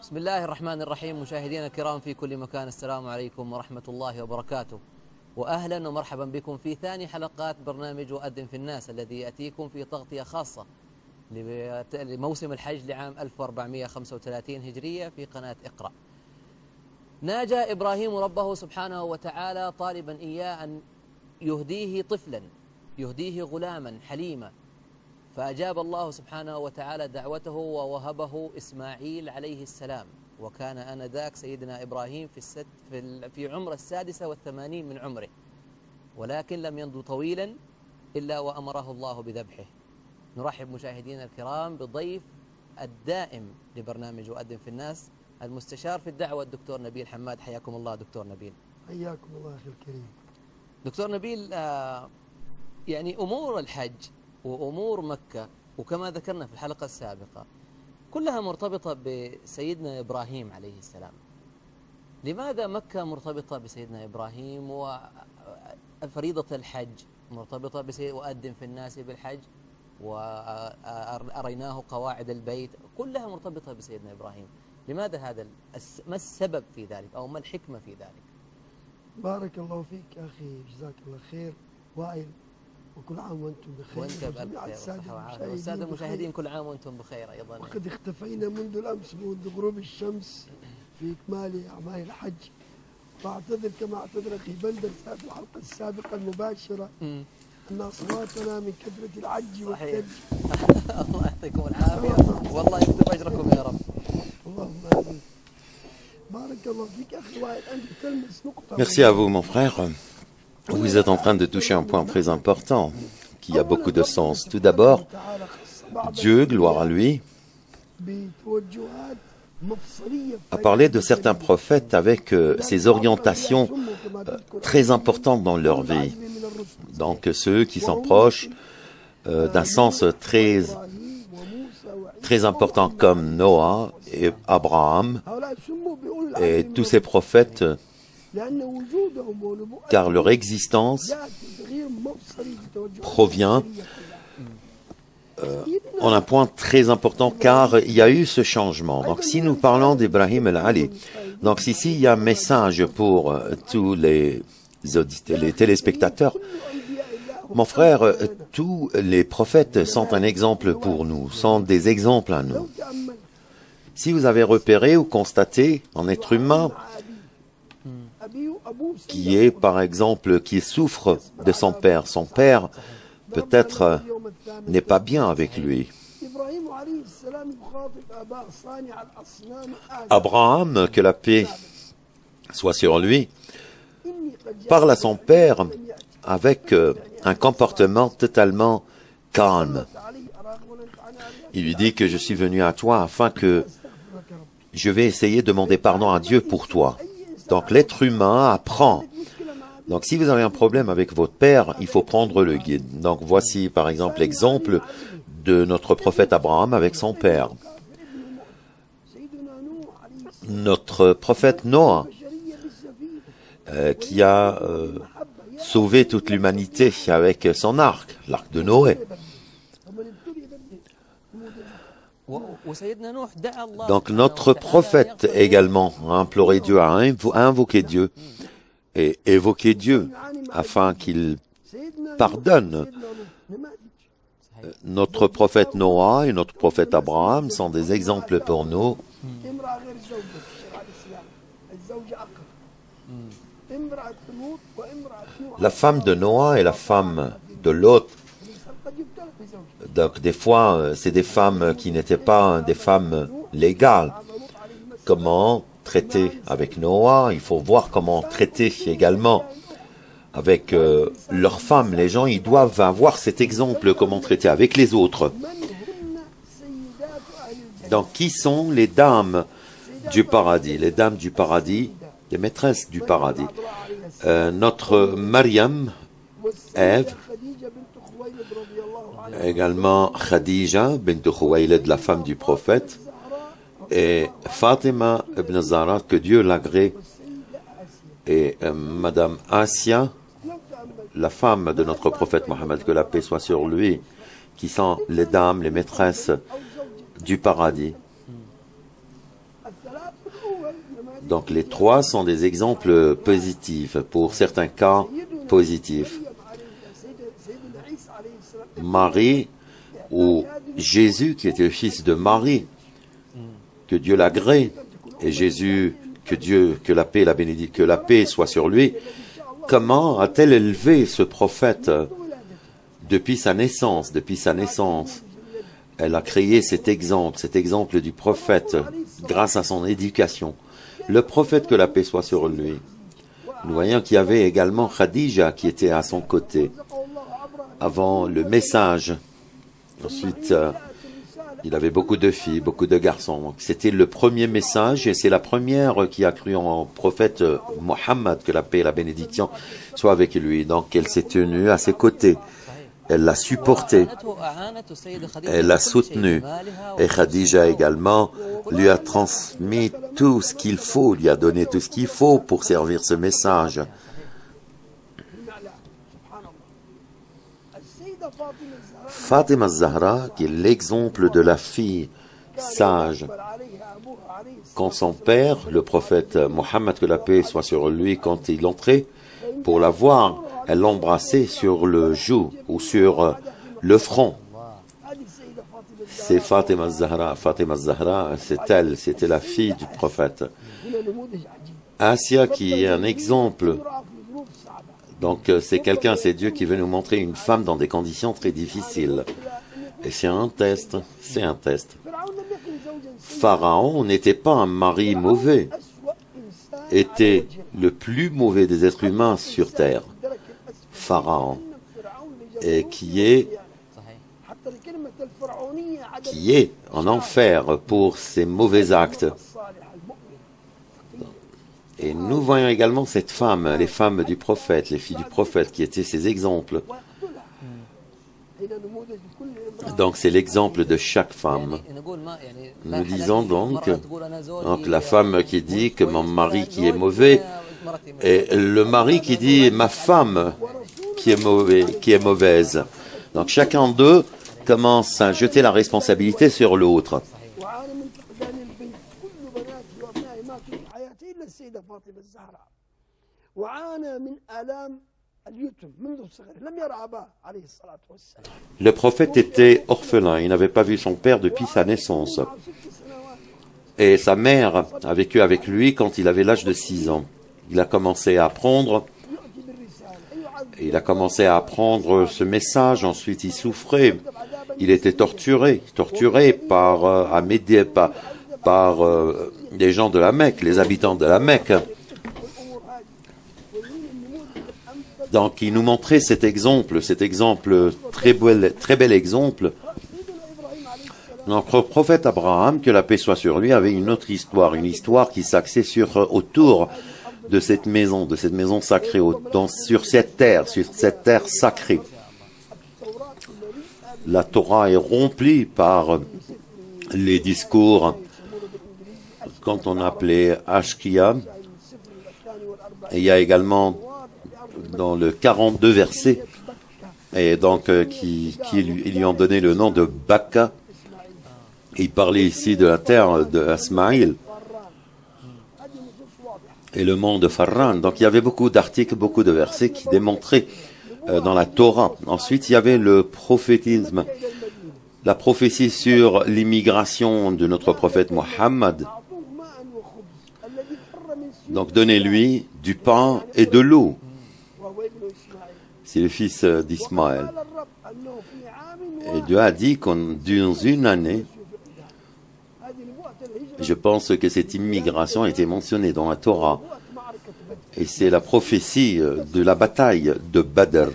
بسم الله الرحمن الرحيم. مشاهدينا الكرام في كل مكان، السلام عليكم ورحمة الله وبركاته، وأهلا ومرحبا بكم في ثاني حلقات برنامج وأذن في الناس، الذي يأتيكم في تغطية خاصة لموسم الحج لعام 1435 هجرية في قناة اقرأ. ناجى إبراهيم ربه سبحانه وتعالى طالبا إياه أن يهديه طفلا، يهديه غلاما حليما، فأجاب الله سبحانه وتعالى دعوته ووهبه إسماعيل عليه السلام. وكان آنذاك سيدنا إبراهيم في عمر 86 من عمره، ولكن لم يمض طويلا إلا وأمره الله بذبحه. نرحب مشاهدينا الكرام بالضيف الدائم لبرنامج وأذن في الناس، المستشار في الدعوة الدكتور نبيل حماد. حياكم الله دكتور نبيل. حياكم الله أخي الكريم. دكتور نبيل، يعني أمور الحج وأمور مكة، وكما ذكرنا في الحلقة السابقة، كلها مرتبطة بسيدنا إبراهيم عليه السلام. لماذا مكة مرتبطة بسيدنا إبراهيم، وفريضة الحج مرتبطة وأذن في الناس بالحج، وأريناه قواعد البيت، كلها مرتبطة بسيدنا إبراهيم؟ لماذا هذا؟ ما السبب في ذلك، أو ما الحكمة في ذلك؟ بارك الله فيك أخي، جزاك الله خير وائل، وكل عام وأنتم بخير. وأنت بألف خير، والسادة المشاهدين كل عام وأنتم بخير أيضا. وقد اختفينا منذ الأمس، منذ غروب الشمس في إكمال أعمال الحج، وأعتذر كما اعتذر أخي بندر في الحلقة السابقة المباشرة أن أصواتنا من كثرة العج والثلج. الله يعطيكم العافية، والله يكتب أجركم يا رب. اللهم آمين. بارك الله فيك أخي وائل، أنت تلمس نقطة. Merci à vous, mon frère. Vous êtes en train de toucher un point très important, qui a beaucoup de sens. Tout d'abord, Dieu, gloire à lui, a parlé de certains prophètes avec ces orientations très importantes dans leur vie. Donc ceux qui sont proches d'un sens très important, comme Noah et Abraham et tous ces prophètes, car leur existence provient en un point très important, car il y a eu ce changement. Donc si nous parlons d'Ibrahim el-Ali, donc ici il y a un message pour tous les téléspectateurs. Mon frère, tous les prophètes sont un exemple pour nous, sont des exemples à nous. Si vous avez repéré ou constaté un être humain qui est, par exemple, qui souffre de son père peut-être n'est pas bien avec lui. Abraham, que la paix soit sur lui, parle à son père avec un comportement totalement calme. Il lui dit que je suis venu à toi afin que je vais essayer de demander pardon à Dieu pour toi. Donc l'être humain apprend. Donc si vous avez un problème avec votre père, il faut prendre le guide. Donc voici par exemple l'exemple de notre prophète Abraham avec son père. Notre prophète Noah, qui a sauvé toute l'humanité avec son arc, l'arc de Noé. Donc notre prophète également a imploré Dieu, a invoqué Dieu et évoqué Dieu afin qu'il pardonne. Notre prophète Noah et notre prophète Abraham sont des exemples pour nous. La femme de Noah et la femme de Lot. Donc des fois, c'est des femmes qui n'étaient pas des femmes légales. Comment traiter avec Noah? Il faut voir comment traiter également avec leurs femmes. Les gens, ils doivent avoir cet exemple, comment traiter avec les autres. Donc qui sont les dames du paradis? Les dames du paradis, les maîtresses du paradis. Notre Mariam, Ève, également Khadija, bint Khuwaylid, la femme du prophète, et Fatima ibn Zahra, que Dieu l'agrée, et Madame Asia, la femme de notre prophète Mohammed, que la paix soit sur lui, qui sont les dames, les maîtresses du paradis. Donc les trois sont des exemples positifs, pour certains cas positifs. Marie ou Jésus qui était le fils de Marie, que Dieu l'agrée, et Jésus, que la paix, que la paix soit sur lui. Comment a-t-elle élevé ce prophète depuis sa naissance? Depuis sa naissance, elle a créé cet exemple du prophète grâce à son éducation. Le prophète, que la paix soit sur lui. Nous voyons qu'il y avait également Khadija qui était à son côté avant le message. Ensuite, il avait beaucoup de filles, beaucoup de garçons. C'était le premier message et c'est la première qui a cru en prophète Mohammed, que la paix et la bénédiction soient avec lui. Donc elle s'est tenue à ses côtés. Elle l'a supporté. Elle l'a soutenu. Et Khadija également lui a transmis tout ce qu'il faut, lui a donné tout ce qu'il faut pour servir ce message. Fatima Zahra, qui est l'exemple de la fille sage. Quand son père, le prophète Mohammed, que la paix soit sur lui, quand il entrait pour la voir, elle l'embrassait sur le joue ou sur le front. C'est Fatima Zahra. Fatima Zahra, c'est elle, c'était la fille du prophète. Asia, qui est un exemple. Donc c'est quelqu'un, c'est Dieu qui veut nous montrer une femme dans des conditions très difficiles. Et c'est un test, c'est un test. Pharaon n'était pas un mari mauvais, était le plus mauvais des êtres humains sur terre. Pharaon, et qui est en enfer pour ses mauvais actes. Et nous voyons également cette femme, les femmes du prophète, les filles du prophète, qui étaient ses exemples. Donc c'est l'exemple de chaque femme. Nous disons donc la femme qui dit que mon mari qui est mauvais, et le mari qui dit ma femme qui est mauvaise. Donc chacun d'eux commence à jeter la responsabilité sur l'autre. Le prophète était orphelin, il n'avait pas vu son père depuis sa naissance. Et sa mère a vécu avec lui quand il avait l'âge de 6 ans. Il a commencé à apprendre, ce message, ensuite il souffrait, il était torturé par les gens de la Mecque, les habitants de la Mecque. Donc il nous montrait cet exemple très bel exemple. Notre prophète Abraham, que la paix soit sur lui, avait une autre histoire, une histoire qui s'axait autour de cette maison sacrée, sur cette terre sacrée. La Torah est remplie par les discours, quand on appelait Ashkia, et il y a également dans le 42 versets, et donc qui lui ont donné le nom de Bakka. Il parlait ici de la terre d'Ismaïl et le monde de Farran. Donc il y avait beaucoup d'articles, beaucoup de versets qui démontraient dans la Torah. Ensuite, il y avait le prophétisme, la prophétie sur l'immigration de notre prophète Mohammed. Donc donnez-lui du pain et de l'eau. C'est le fils d'Ismaël. Et Dieu a dit qu'en dans une année, je pense que cette immigration a été mentionnée dans la Torah. Et c'est la prophétie de la bataille de Badr.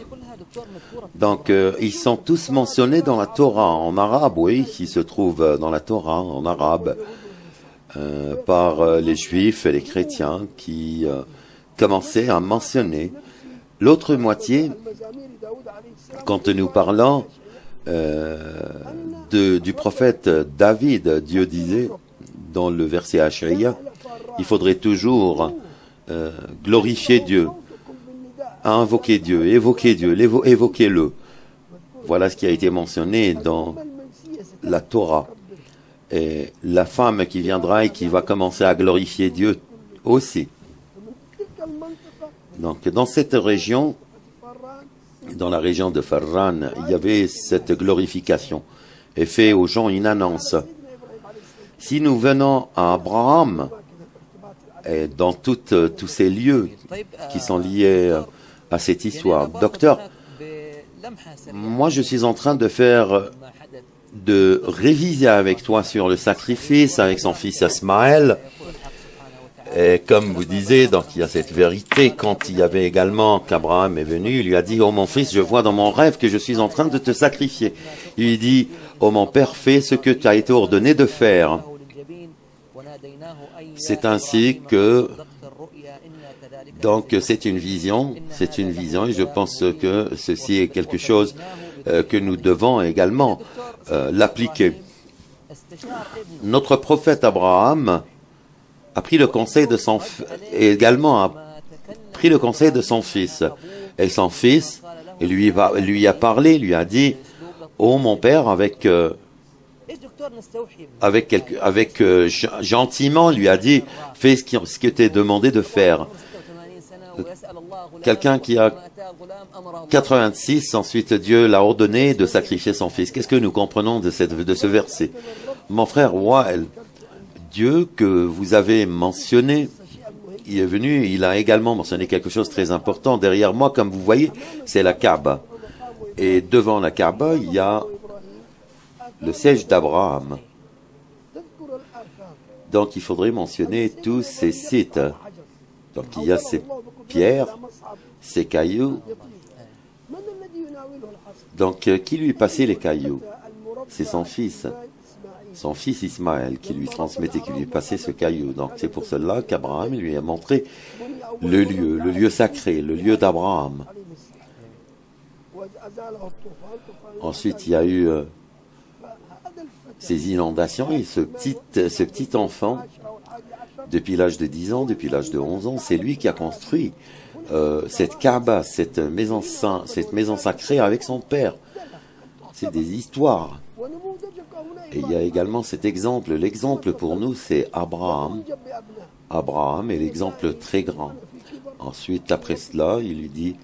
Donc, ils sont tous mentionnés dans la Torah, en arabe, oui, qui se trouve dans la Torah, en arabe, par les Juifs et les chrétiens qui commençaient à mentionner. L'autre moitié, quand nous parlons du prophète David, Dieu disait, dans le verset Ashaya, il faudrait toujours glorifier Dieu, invoquer Dieu, évoquez-le. Voilà ce qui a été mentionné dans la Torah. Et la femme qui viendra et qui va commencer à glorifier Dieu aussi. فمن تلك المنطقة Donc dans cette région, فران dans la région de Farran, il y avait cette glorification et fait aux gens une annonce. سيدنا إبراهيم عليه السلام Si nous venons à Abraham, كذا ارتباط et dans tous ces lieux طيب qui sont liés à cette histoire, docteur, moi je suis en train de faire, de réviser avec toi sur le sacrifice avec son fils Ismaël. Et comme vous disiez, donc il y a cette vérité, quand il y avait également qu'Abraham est venu, il lui a dit, oh mon fils, je vois dans mon rêve que je suis en train de te sacrifier. Il lui dit, oh mon père, fais ce que tu as été ordonné de faire. C'est ainsi que, donc c'est une vision, et je pense que ceci est quelque chose que nous devons également l'appliquer. Notre prophète Abraham a pris le conseil de son et également a pris le conseil de son fils. Et son fils lui a parlé, lui a dit, oh mon père, gentiment, lui a dit, fais ce que t'es demandé de faire. Quelqu'un qui a 86, ensuite Dieu l'a ordonné de sacrifier son fils. Qu'est-ce que nous comprenons de ce verset? Mon frère Wael, Dieu que vous avez mentionné, il est venu, il a également mentionné quelque chose de très important. Derrière moi, comme vous voyez, c'est la Kaaba. Et devant la Kaaba, il y a le siège d'Abraham. تذكر الآثار Donc il faudrait mentionner tous ces sites. Donc il y a ces pierres, ces cailloux. من الذي يناوله الحصى Donc qui lui passait les cailloux? المربى C'est son fils. Son fils Ismaël qui lui transmettait, qui lui passait ce caillou. Donc c'est pour cela qu'Abraham lui a montré le lieu sacré, le lieu d'Abraham. وأزاله الطوفان طوفان Ensuite, il y a eu هذا الفتى ces inondations et ce petit enfant, depuis l'âge de 10 ans, depuis l'âge de 11 ans, c'est lui qui a construit cette Kaaba, cette maison sacrée avec son père. C'est des histoires. ونموذجك هنا Et il y a également cet exemple. L'exemple pour nous, c'est Abraham. جنب بأبنائه Abraham est l'exemple très grand. Ensuite, après cela, il lui dit,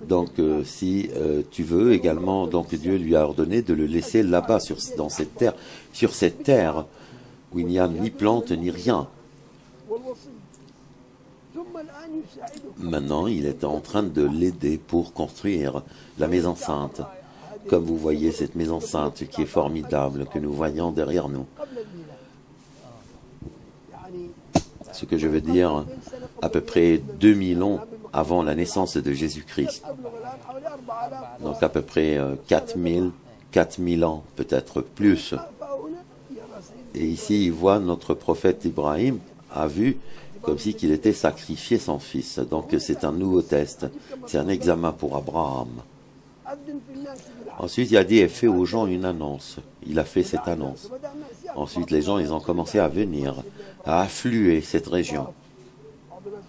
donc si tu veux également, donc Dieu lui a ordonné de le laisser là-bas, dans cette terre, sur cette terre où il n'y a ni plante ni rien. والوصي ثم الآن يساعده Maintenant, il est en train de l'aider pour construire la maison sainte. Comme vous voyez cette maison sainte qui est formidable, que nous voyons derrière nous. قبل الميلاد يعني Ce que je veux dire, à peu près 2000 ans avant la naissance de Jésus-Christ. تبلغ الآن حوالي 4000 Donc à peu près 4000 ans, peut-être plus. فهنا يرى سيدنا Et ici, il voit notre prophète Ibrahim a vu comme si qu'il était sacrifié son fils. Donc c'est un nouveau test. C'est un examen pour Abraham. أذن في الناس بالحق Ensuite, il a dit et fait aux gens une annonce. Il a fait cette annonce. بدأ الناس يأتوا Ensuite, les gens, ils ont commencé à venir, à affluer cette région. بعض الناس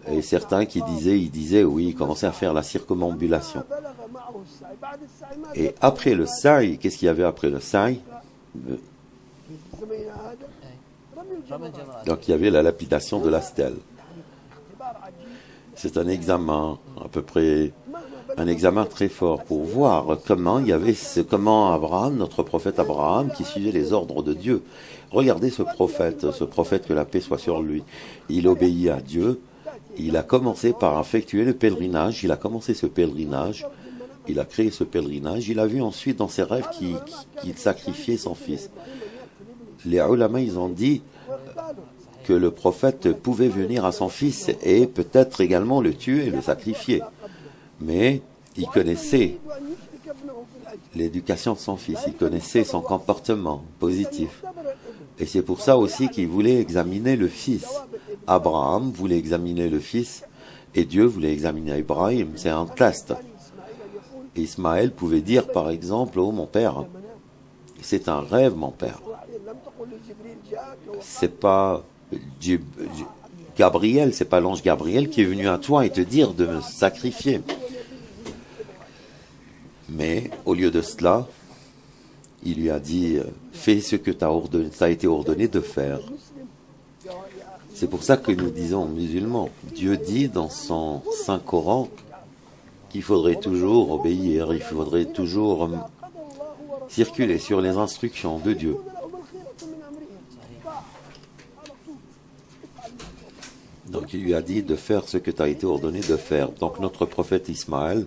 يقول Et certains qui disaient, oui, ils commençaient à faire la circumambulation. بلغ معه السعي بعد السعي ما Et après le saï, qu'est-ce qu'il y avait après le saï? في زماننا هذا رمي الجمرات Donc il y avait la lapidation de la stèle. اختبار عجيب C'est un examen, à peu près, مهما un examen très fort pour voir comment Abraham, notre prophète Abraham, qui suivait les ordres de Dieu. Regardez ce prophète que la paix soit sur lui. Il obéit à Dieu. Il a commencé par effectuer le pèlerinage. Il a commencé ce pèlerinage. Il a créé ce pèlerinage. Il a vu ensuite dans ses rêves qu'il sacrifiait son fils. Les ulama, ils ont dit que le prophète pouvait venir à son fils et peut-être également le tuer, le sacrifier. Mais il connaissait يريد أن يشرك ابنه في الأجر l'éducation de son fils, il connaissait son comportement positif. اختبر الابن Et c'est pour ça aussi qu'il voulait examiner le fils. Abraham voulait examiner le fils et Dieu voulait examiner Ibrahim. C'est un test. إسماعيل يقول Ismaël pouvait dire par exemple, oh mon père, c'est un rêve mon père. لم تقل لجبريل جاءك C'est pas Gabriel, c'est pas l'ange Gabriel qui est venu à toi et te dire de me sacrifier. Mais au lieu de cela, il lui a dit, fais ce que t'as été ordonné de faire. C'est pour ça que nous disons aux musulmans, Dieu dit dans son Saint Coran qu'il faudrait toujours obéir, il faudrait toujours circuler sur les instructions de Dieu. Donc il lui a dit de faire ce que tu as été ordonné de faire. Donc notre prophète Ismaël,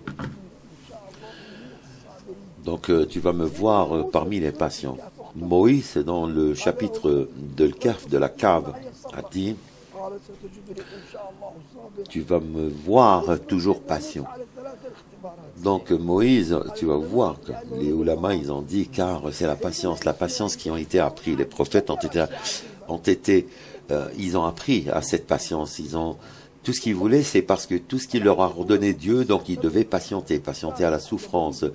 donc tu vas me voir parmi les patients. Moïse, dans le chapitre de l'Kaf, de la cave, a dit, tu vas me voir toujours patient. Donc Moïse, tu vas voir que les ulama, ils ont dit, car c'est la patience qui ont été appris. Les prophètes ils ont appris à cette patience. Tout ce qu'ils voulaient, c'est parce que tout ce qu'il leur a ordonné Dieu, donc ils devaient patienter à la souffrance.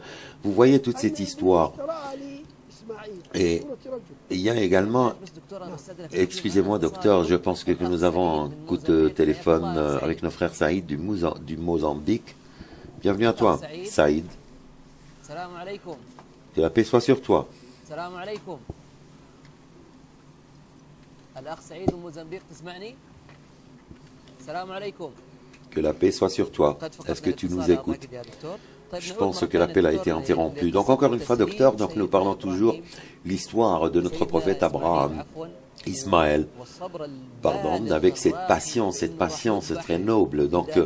Vous voyez toute cette histoire. Et il y a également, excusez-moi docteur, je pense que nous avons un coup de téléphone avec nos frères Saïd du Mozambique. Bienvenue à toi, Saïd. Que la paix soit sur toi. Que la paix soit sur toi. Est-ce que tu nous écoutes? Je pense que l'appel a été interrompu. Donc encore une fois, docteur, donc nous parlons toujours l'histoire de notre prophète Abraham, Ismaël, avec cette patience très noble. Donc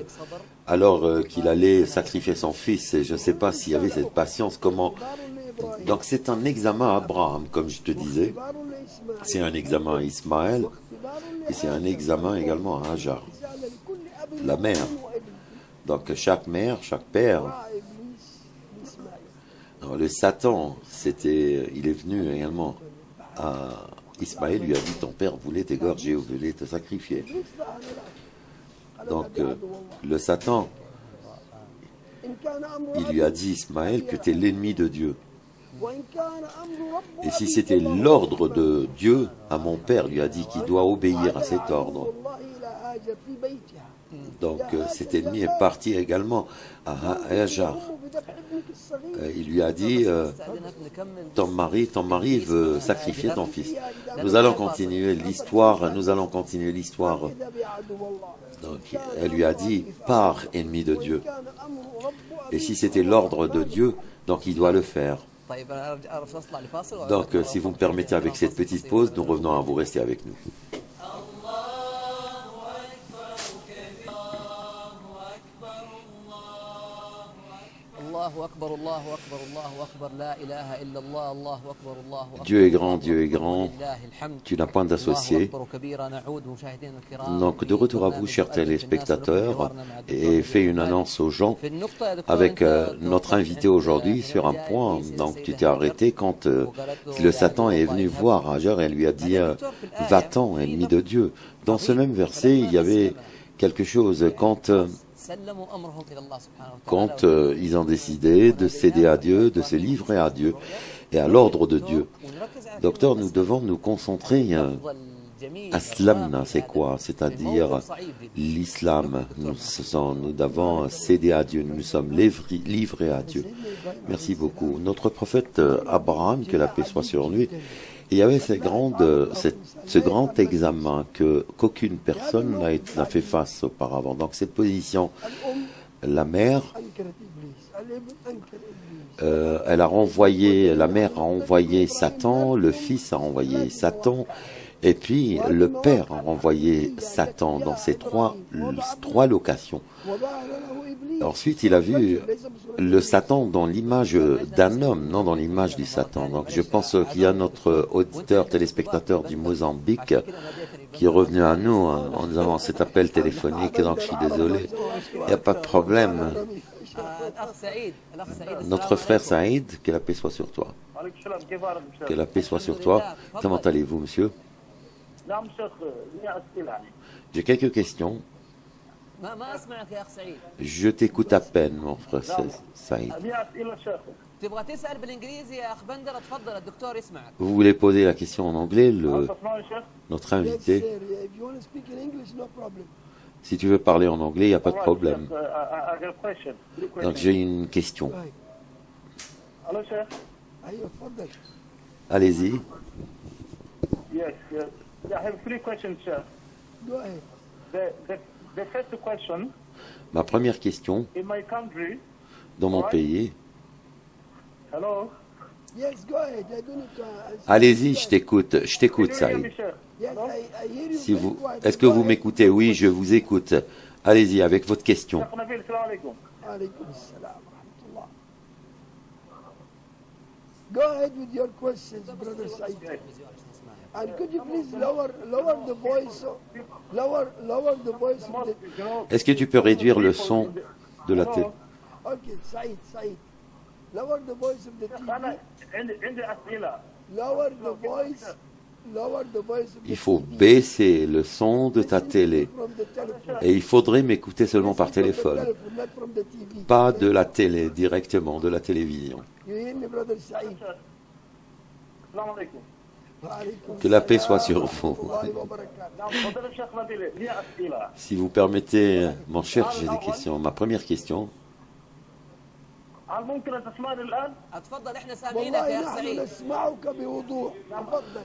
alors qu'il allait sacrifier son fils, et je ne sais pas s'il y avait cette patience, comment... Donc c'est un examen à Abraham, comme je te disais. C'est un examen à Ismaël, et c'est un examen également à Hajar, la mère. Donc chaque mère, chaque père. Alors, le Satan, il est venu également à Ismaël, lui a dit, ton père voulait t'égorger ou voulait te sacrifier. Donc le Satan, il lui a dit, Ismaël, que tu es l'ennemi de Dieu. Et si c'était l'ordre de Dieu, à mon père, lui a dit qu'il doit obéir à cet ordre. Donc cet ennemi est parti également à Hajar. Il lui a dit, ton mari veut sacrifier ton fils. Nous allons continuer l'histoire. Donc elle lui a dit, pars, ennemi de Dieu. Et si c'était l'ordre de Dieu, donc il doit le faire. Donc si vous me permettez, avec cette petite pause, nous revenons à vous, rester avec nous. Dieu est grand, tu n'as point d'associé. Donc de retour à vous, chers téléspectateurs, et fais une annonce aux gens avec notre invité aujourd'hui sur un point. Donc tu t'es arrêté quand le Satan est venu voir Hajar et lui a dit va-t'en, ennemi de Dieu. Dans ce même verset, il y avait quelque chose quand ils ont décidé de céder à Dieu, de se livrer à Dieu et à l'ordre de Dieu. Docteur, nous devons nous concentrer. Aslamna, c'est quoi? C'est-à-dire l'islam. Nous devons céder à Dieu, nous sommes livrés à Dieu. Merci beaucoup. Notre prophète Abraham, que la paix soit sur lui, il y avait ce grand examen qu'aucune personne n'a fait face auparavant. Donc cette position, la mère, la mère a envoyé Satan, le fils a envoyé Satan, et puis le père a envoyé Satan dans ces trois locations. Ensuite, il a vu le Satan dans l'image d'un homme, non dans l'image du Satan. Donc je pense qu'il y a notre auditeur, téléspectateur du Mozambique qui est revenu à nous en nous avons cet appel téléphonique, donc je suis désolé. Il n'y a pas de problème. Notre frère Saïd, que la paix soit sur toi. Que la paix soit sur toi. Comment allez-vous, monsieur? J'ai quelques questions. Je t'écoute à peine, mon frère Saïd. Vous voulez poser la question en anglais, notre invité? Si tu veux parler en anglais, il n'y a pas de problème. Donc j'ai une question. Yes, Allez-y. I have 3 questions, sir. Go ahead. The first question, Ma première question, in my country, dans mon pays, hello? Yes, go ahead. I don't need to answer. allez-y, je t'écoute, Can you hear Saïd. me, sir? Yes, Hello? I hear you Si very vous, quiet. est-ce que Go vous ahead. m'écoutez? Oui, je vous écoute. Allez-y avec votre question. Sheikh Nabil, salam alaikum. Alaikum assalam wa rahmatullah. Go ahead with your questions, brother Said. And could you please lower the voice, lower the voice of the. You know, Est-ce que tu peux réduire le son de la télé? Okay, Said. Lower the voice of the أنا TV. عندي أسئلة. Lower the voice of the Il faut TV. baisser le son de ta Listen télé. from the telephone. Et il faudrait m'écouter seulement par Listen from the téléphone, telephone, not from the TV. pas de la télé, directement de la télévision. You hear me, brother Said? السلام عليكم. Que la paix soit sur vous. نعم تفضل الشيخ نبيل لي أسئلة. Si vous permettez, mon cher, j'ai des questions. Ma première question, هل ممكن أن تسمعني الآن؟ اتفضل احنا سامعينك والله يا اخ نحن سعيد. نسمعك بوضوح. تفضل.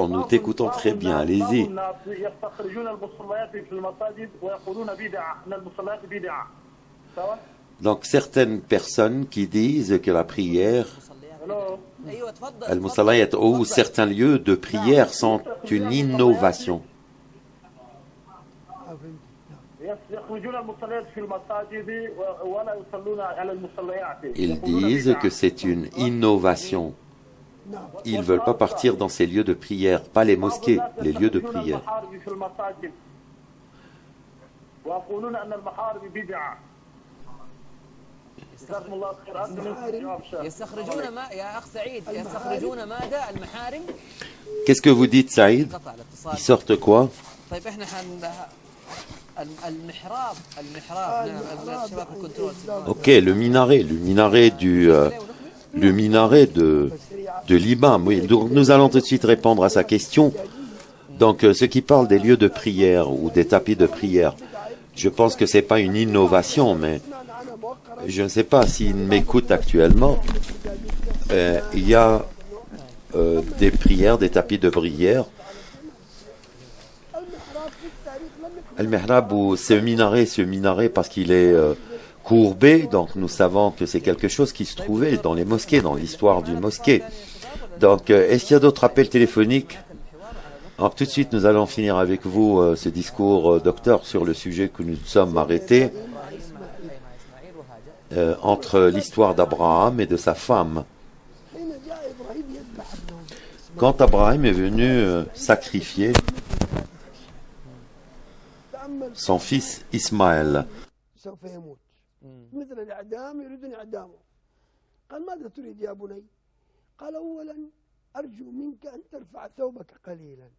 nous t'écoutons très bien, allez-y. الناس يستخرجون المصليات في المساجد ويقولون بدعة أن المصليات بدعة. سواء؟ Donc certaines personnes qui disent que la prière, Hello. ايوه تفضل. al-musallayat ou certains lieux de prière sont une innovation. يخرجون المصليات في المساجد ولا يصلون على المصليات. Ils disent que c'est une innovation. Ils ne veulent pas partir dans ces lieux de prière, pas les mosquées, les lieux de prière. في المساجد ويقولون أن المحارم بدعة. جزاكم الله خير. أنتم الجواب شيخ. يستخرجون ما يا اخ سعيد يستخرجون ماذا المحارم؟ Qu'est-ce que vous dites, Saïd? قطع الاتصال. Ils sortent quoi? طيب احنا المحراب نعم الشباب الكنترول. Ok, le minaret de l'imam. Oui, donc nous allons tout de suite répondre à sa question. Donc, ce qui parle des lieux de prière ou des tapis de prière, je pense que c'est pas une innovation, mais je ne sais pas s'il m'écoute actuellement. Il y a des prières, des tapis de prière. Al-Mihrab, ou ce minaret parce qu'il est courbé, donc nous savons que c'est quelque chose qui se trouvait dans les mosquées, dans l'histoire d'une mosquée. Donc, est-ce qu'il y a d'autres appels téléphoniques? Alors, tout de suite, nous allons finir avec vous ce discours, docteur, sur le sujet que nous sommes arrêtés entre l'histoire d'Abraham et de sa femme. Quand Abraham est venu sacrifier son fils Ismaël, سوف يموت مثل الإعدام يريدون إعدامه قال ماذا تريد يا بني قال أولا أرجو منك أن ترفع ثوبك قليلا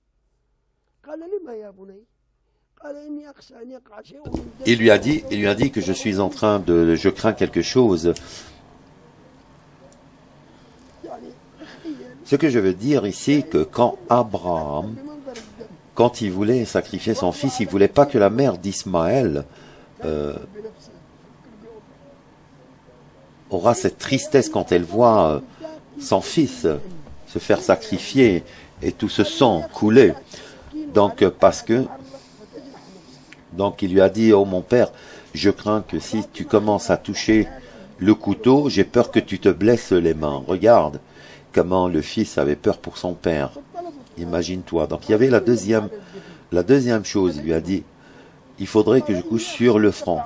قال لما يا بني قال إني أخشى أن يقع شيء من il lui a dit que je suis en train je crains quelque chose. يعني Ce que je veux dire ici, que quand Abraham, بمنظر الدم quand il voulait sacrifier son fils, il voulait pas que la mère d'Ismaël بنفسه aura cette tristesse quand elle voit son fils se faire sacrifier et tout ce sang couler. Donc, donc il lui a dit, oh mon père, je crains que si tu commences à toucher le couteau, j'ai peur que tu te blesses les mains. Regarde comment le fils avait peur pour son père. Imagine-toi. Donc il y avait la deuxième chose, il lui a dit, il faudrait que je couche sur le front.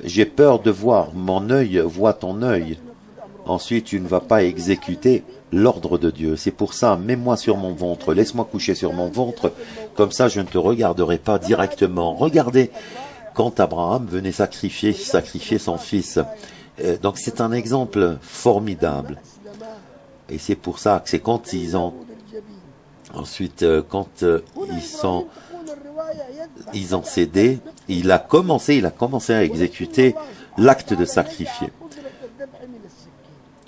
J'ai peur de voir, mon œil voit ton œil. Ensuite, tu ne vas pas exécuter l'ordre de Dieu. C'est pour ça, mets-moi sur mon ventre, laisse-moi coucher sur mon ventre, comme ça je ne te regarderai pas directement. Regardez, quand Abraham venait sacrifier son fils. Donc c'est un exemple formidable. Et c'est pour ça que c'est quand ils ont... Ensuite, quand ils ont cédé, il a commencé à exécuter l'acte de sacrifier.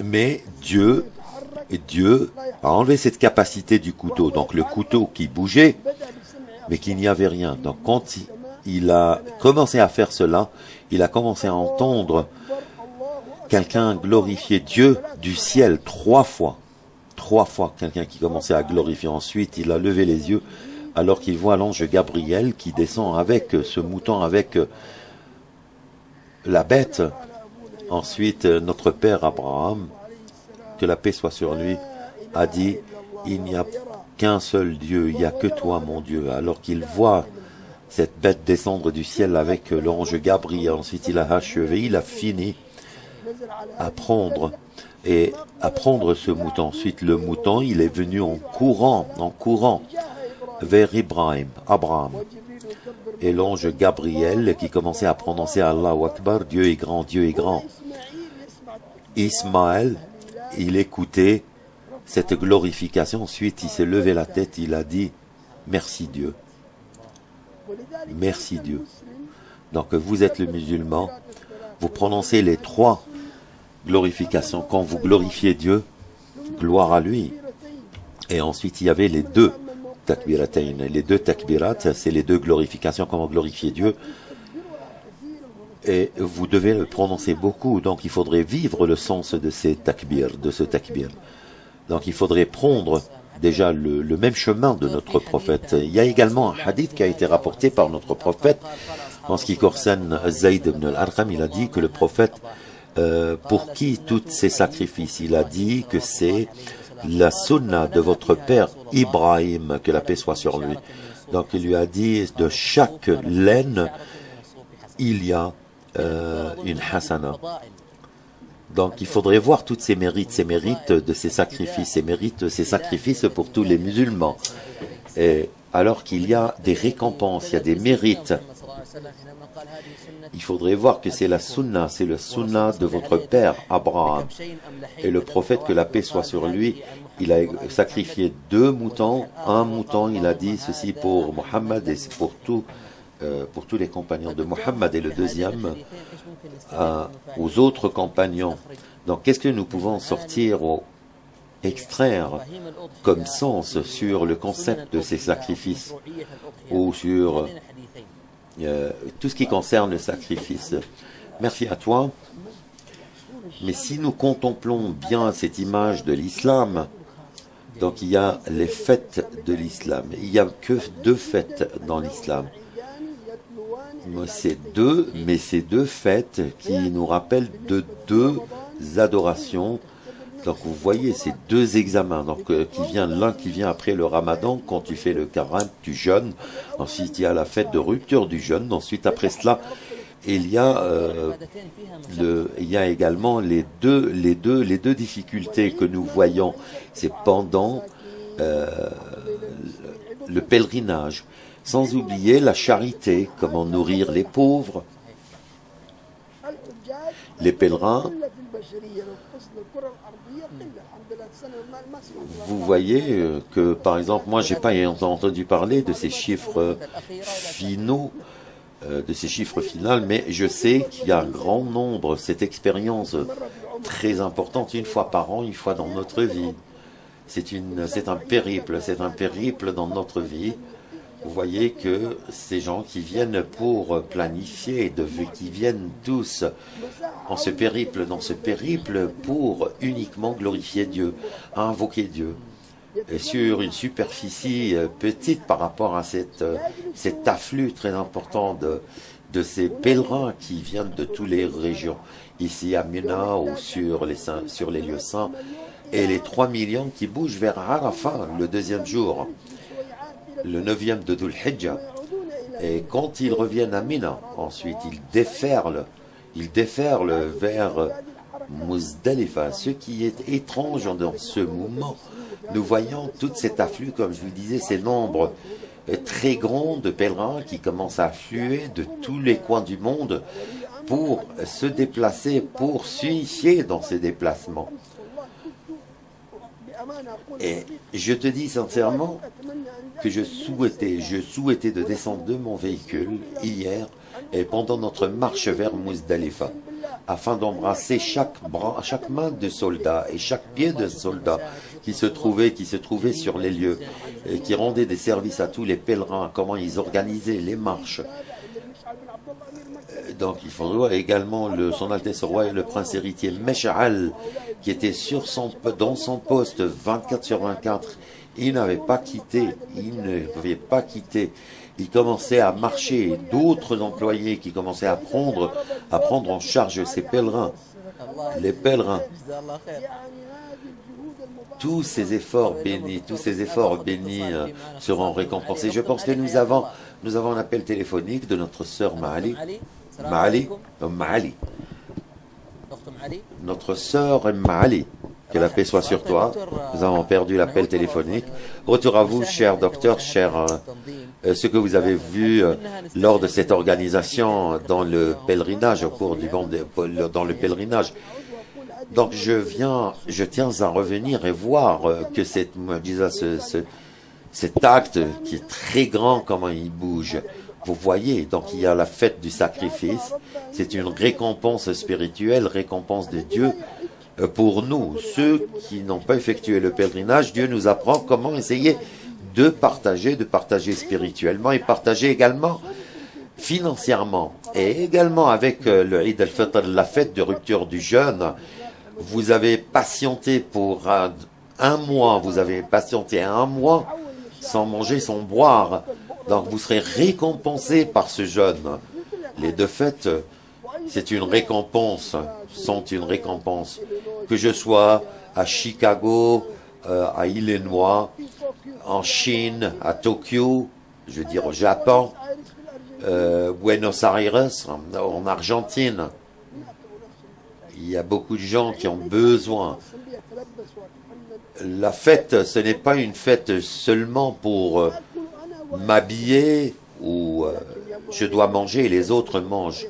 Mais Dieu a enlevé cette capacité du couteau. Donc le couteau qui bougeait, mais qu'il n'y avait rien. Donc quand il a commencé à faire cela, il a commencé à entendre quelqu'un glorifier Dieu du ciel 3 fois. 3 fois quelqu'un qui commençait à glorifier. Ensuite, il a levé les yeux alors qu'il voit l'ange Gabriel qui descend avec ce mouton, avec la bête. Ensuite, notre père Abraham, que la paix soit sur lui, a dit, il n'y a qu'un seul Dieu, il n'y a que toi mon Dieu. Alors qu'il voit cette bête descendre du ciel avec l'ange Gabriel, ensuite il a achevé, il a fini à prendre ce mouton. Ensuite le mouton, il est venu en courant vers Abraham. Et l'ange Gabriel qui commençait à prononcer Allahu Akbar, Dieu est grand, Dieu est grand. Ismaël, il écoutait cette glorification. Ensuite, il s'est levé la tête, il a dit merci Dieu. Merci Dieu. Donc vous êtes le musulman, vous prononcez les 3 glorifications. Quand vous glorifiez Dieu, gloire à lui. Et ensuite, il y avait les 2 takbiratayn. Les 2 takbirat, c'est les 2 glorifications, comment glorifier Dieu. Et vous devez le prononcer beaucoup, donc il faudrait vivre le sens de ce takbir. Donc il faudrait prendre déjà le même chemin de notre prophète. Il y a également un hadith qui a été rapporté par notre prophète en ce qui concerne Zayd ibn al-Arqam. Il a dit que le prophète, pour qui tous ces sacrifices, il a dit que c'est la sunna de votre père Ibrahim, que la paix soit sur lui. Donc il lui a dit, de chaque laine, il y a une hasana. Donc il faudrait voir tous ces mérites de ces sacrifices, ces sacrifices pour tous les musulmans. Et alors qu'il y a des récompenses, il y a des mérites, il faudrait voir que c'est la sunna, c'est le sunna de votre père Abraham. Et le prophète, que la paix soit sur lui, il a sacrifié 2 moutons, un mouton, il a dit ceci pour Mohammed et c'est pour tous les compagnons de Mohammed, et le deuxième aux autres compagnons. Donc qu'est-ce que nous pouvons sortir ou extraire comme sens sur le concept de ces sacrifices ou sur tout ce qui concerne le sacrifice? Merci à toi. Mais si nous contemplons bien cette image de l'islam, donc il y a les fêtes de l'islam. Il n'y a que 2 fêtes dans l'islam. Mais ces deux fêtes qui nous rappellent de 2 adorations. Donc vous voyez ces 2 examens, donc l'un qui vient après le ramadan, quand tu fais le carême, tu jeûnes. Ensuite il y a la fête de rupture du jeûne. Ensuite après cela, il y a également les deux difficultés que nous voyons. C'est pendant le pèlerinage. Sans oublier la charité, comment nourrir les pauvres, les pèlerins. Vous voyez que, par exemple, moi, j'ai pas entendu parler de ces chiffres finaux, mais je sais qu'il y a un grand nombre, cette expérience très importante, une fois par an, une fois dans notre vie. C'est un périple dans notre vie. Vous voyez que ces gens qui viennent pour planifier, qui viennent tous dans ce périple pour uniquement glorifier Dieu, invoquer Dieu. Et sur une superficie petite par rapport à cet afflux très important de ces pèlerins qui viennent de toutes les régions, ici à Mina ou sur les lieux saints, et les 3 millions qui bougent vers Arafat le 2e jour, le 9e de Dhul Hijjah. Et quand ils reviennent à Mina, ensuite ils déferlent vers Muzdalifa. Ce qui est étrange dans ce moment, nous voyons tout cet afflux, comme je vous disais, ces nombres très grands de pèlerins qui commencent à affluer de tous les coins du monde pour se déplacer, pour s'unifier dans ces déplacements. Et je te dis sincèrement que je souhaitais de descendre de mon véhicule hier et pendant notre marche vers Muzdalifa, afin d'embrasser chaque main de soldat et chaque pied de soldat qui se trouvait sur les lieux et qui rendait des services à tous les pèlerins, comment ils organisaient les marches. Donc il faudra également son Altesse Royale, le prince héritier Mesh'al, qui était dans son poste 24/24, il n'avait pas quitté, il commençait à marcher, d'autres employés qui commençaient à prendre en charge ces pèlerins, les pèlerins. Tous ces efforts bénis seront récompensés. Je pense que nous avons un appel téléphonique de notre sœur Maali. Notre sœur Maali. Que la paix soit sur toi. Nous avons perdu l'appel téléphonique. Retour à vous, cher docteur, ce que vous avez vu lors de cette organisation dans le pèlerinage, au cours dans le pèlerinage. Donc je tiens à revenir et voir que cet acte qui est très grand, comment il bouge. Vous voyez, donc il y a la fête du sacrifice. C'est une récompense spirituelle, récompense de Dieu. Pour nous, ceux qui n'ont pas effectué le pèlerinage, Dieu nous apprend comment essayer de partager spirituellement et partager également financièrement. Et également avec le Eid al-Fitr, la fête de rupture du jeûne, vous avez patienté pour un mois, sans manger, sans boire. Donc vous serez récompensé par ce jeûne. Les deux fêtes, c'est une récompense, sont une récompense. Que je sois à Chicago, à Illinois, en Chine, à Tokyo, je veux dire au Japon, Buenos Aires, en Argentine. Il y a beaucoup de gens qui ont besoin. La fête, ce n'est pas une fête seulement pour m'habiller ou je dois manger et les autres mangent.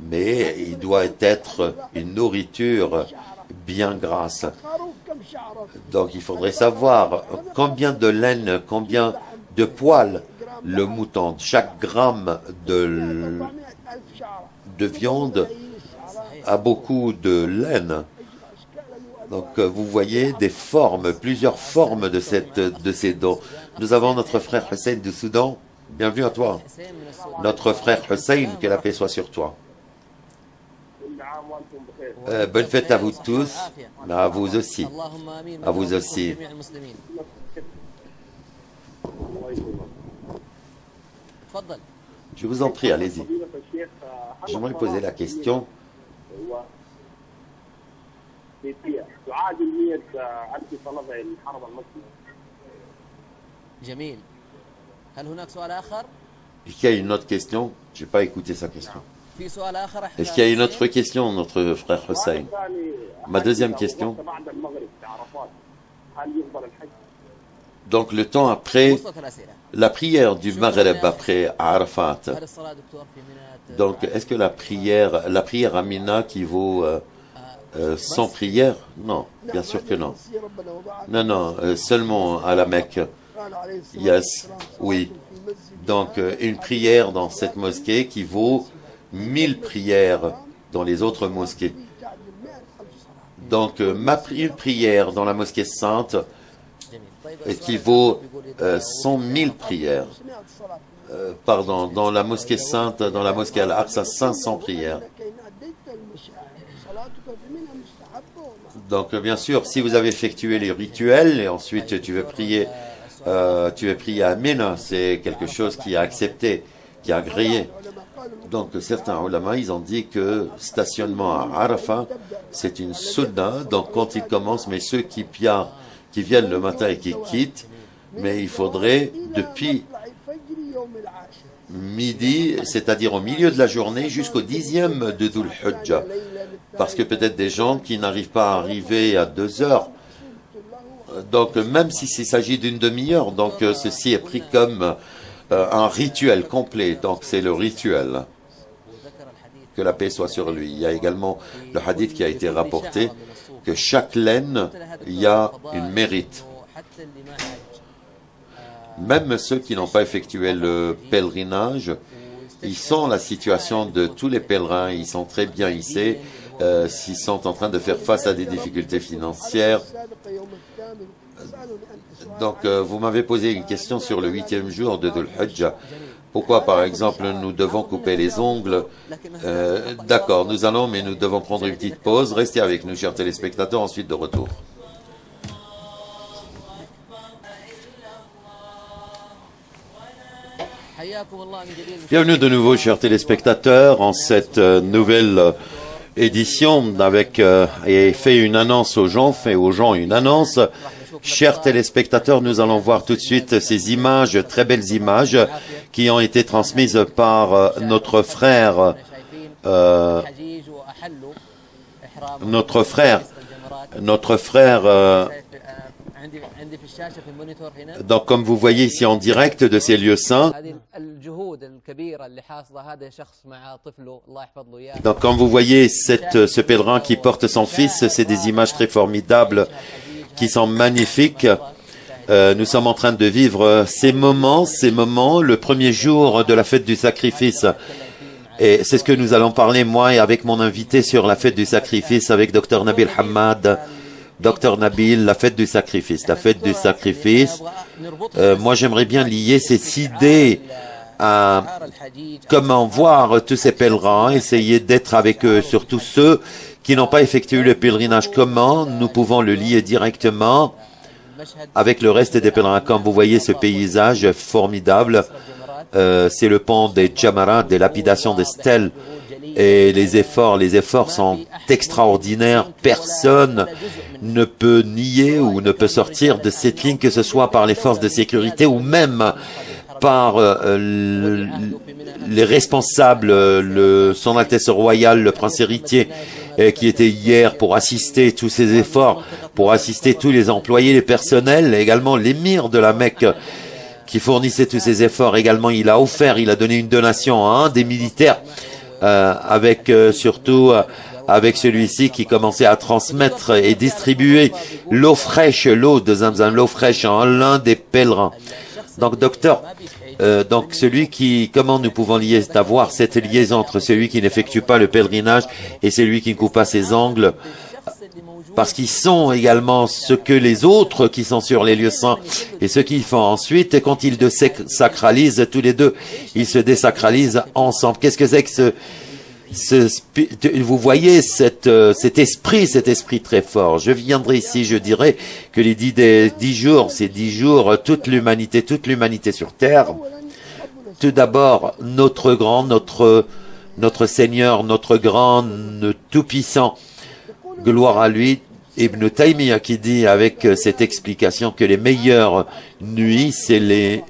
Mais il doit être une nourriture bien grasse. Donc il faudrait savoir combien de laine, combien de poils le mouton. Chaque gramme de viande a beaucoup de laine. Donc vous voyez des formes, plusieurs formes de ces dons. Nous avons notre frère Hussein du Soudan. Bienvenue à toi. Notre frère Hussein, que la paix soit sur toi. Bonne fête à vous tous, mais à vous aussi. À vous aussi. Je vous en prie, allez-y. J'aimerais poser la question. Est-ce qu'il y a une autre question? Je n'ai pas écouté sa question. Est-ce qu'il y a une autre question, notre frère Hussein? Ma deuxième question. Donc le temps après la prière du Maghreb après Arafat. Donc est-ce que la prière à Mina qui vaut sans prière? Non, bien sûr que non. Non, seulement à la Mecque. Yes, oui. Donc une prière dans cette mosquée qui vaut 1000 prières dans les autres mosquées. Donc une prière dans la mosquée sainte équivaut 100 000 prières. Pardon, dans la mosquée sainte, dans la mosquée Al-Aqsa, 500 prières. Donc bien sûr, si vous avez effectué les rituels et ensuite tu veux prier à Mina, c'est quelque chose qui est accepté, qui est agréé. Donc certains ulama, ils ont dit que stationnement à Arafat, c'est une sunna. Donc quand ils commencent, mais ceux qui viennent le matin et qui quittent, mais il faudrait depuis midi, c'est-à-dire au milieu de la journée, jusqu'au 10e de Dhul Hujjah. Parce que peut-être des gens qui n'arrivent pas à arriver à 2 heures. Donc même s'il s'agit d'une demi-heure, donc ceci est pris comme un rituel complet. Donc c'est le rituel. Que la paix soit sur lui. Il y a également le hadith qui a été rapporté que chaque laine, il y a une mérite. Même ceux qui n'ont pas effectué le pèlerinage, ils sont la situation de tous les pèlerins, ils sont très bien hissés, s'ils sont en train de faire face à des difficultés financières. Donc, vous m'avez posé une question sur le 8e jour de Dhul Hujjah. Pourquoi, par exemple, nous devons couper les ongles? D'accord, mais nous devons prendre une petite pause. Restez avec nous, chers téléspectateurs, ensuite de retour. Bienvenue de nouveau, chers téléspectateurs, en cette nouvelle édition et fait une annonce aux gens, fait aux gens une annonce. Chers téléspectateurs, nous allons voir tout de suite ces images, très belles images, qui ont été transmises par notre frère, donc comme vous voyez ici en direct de ces lieux saints. Donc comme vous voyez ce pèlerin qui porte son fils, c'est des images très formidables qui sont magnifiques. Nous sommes en train de vivre ces moments, le premier jour de la fête du sacrifice. Et c'est ce que nous allons parler, moi et avec mon invité, sur la fête du sacrifice avec Dr Nabil Hamad. Dr Nabil, la fête du sacrifice. La fête du sacrifice, moi j'aimerais bien lier cette idée à comment voir tous ces pèlerins, essayer d'être avec eux, surtout ceux qui n'ont pas effectué le pèlerinage. Comment nous pouvons le lier directement avec le reste des pèlerins? Comme vous voyez ce paysage formidable, c'est le pont des Jamarat, des lapidations des stèles. Et les efforts sont extraordinaires. Personne ne peut nier ou ne peut sortir de cette ligne, que ce soit par les forces de sécurité ou même par les responsables, Son Altesse Royale, le Prince Héritier, qui était hier pour assister tous ces efforts, pour assister tous les employés, les personnels, également l'émir de la Mecque, qui fournissait tous ces efforts. Également, il a donné une donation à un des militaires, surtout avec celui-ci qui commençait à transmettre et distribuer l'eau fraîche, l'eau de Zamzam, l'eau fraîche à l'un des pèlerins. Donc, docteur, comment nous pouvons avoir cette liaison entre celui qui n'effectue pas le pèlerinage et celui qui ne coupe pas ses ongles? Parce qu'ils sont également ce que les autres qui sont sur les lieux saints et ce qu'ils font ensuite, quand ils désacralisent tous les deux, ils se désacralisent ensemble. Qu'est-ce que c'est que vous voyez cet esprit très fort. Je viendrai ici, je dirais que les 10 jours, ces 10 jours, toute l'humanité sur terre. Tout d'abord, notre Seigneur, notre grand, Tout-Puissant, gloire à lui, Ibn Taymiyyah qui dit avec cette explication que les meilleures nuits, c'est les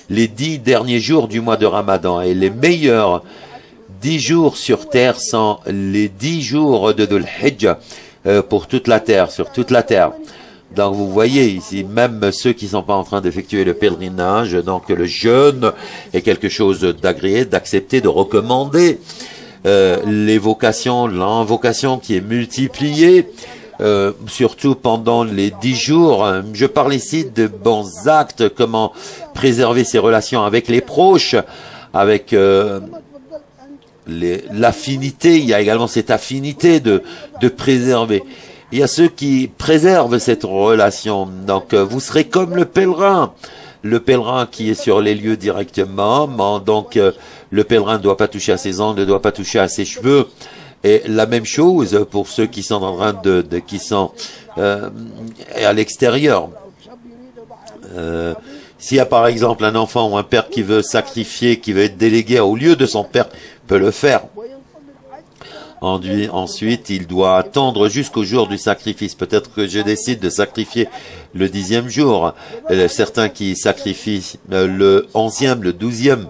10 derniers jours du mois de Ramadan. Et les meilleurs 10 jours sur terre sont les 10 jours de Dhul Hijjah pour toute la terre, sur toute la terre. Donc vous voyez ici, même ceux qui ne sont pas en train d'effectuer le pèlerinage, donc le jeûne est quelque chose d'agréé, d'accepté, de recommandé. L'invocation qui est multipliée, surtout pendant les 10 jours. Je parle ici de bons actes, comment préserver ses relations avec les proches, avec l'affinité. Il y a également cette affinité de préserver. Il y a ceux qui préservent cette relation. Donc vous serez comme le pèlerin qui est sur les lieux directement. Donc le pèlerin ne doit pas toucher à ses ongles, ne doit pas toucher à ses cheveux. Et la même chose pour ceux qui sont en train qui sont à l'extérieur. S'il y a par exemple un enfant ou un père qui veut sacrifier, qui veut être délégué au lieu de son père, peut le faire. Ensuite, il doit attendre jusqu'au jour du sacrifice. Peut-être que je décide de sacrifier le 10e jour. Certains qui sacrifient le 11e, le 12e.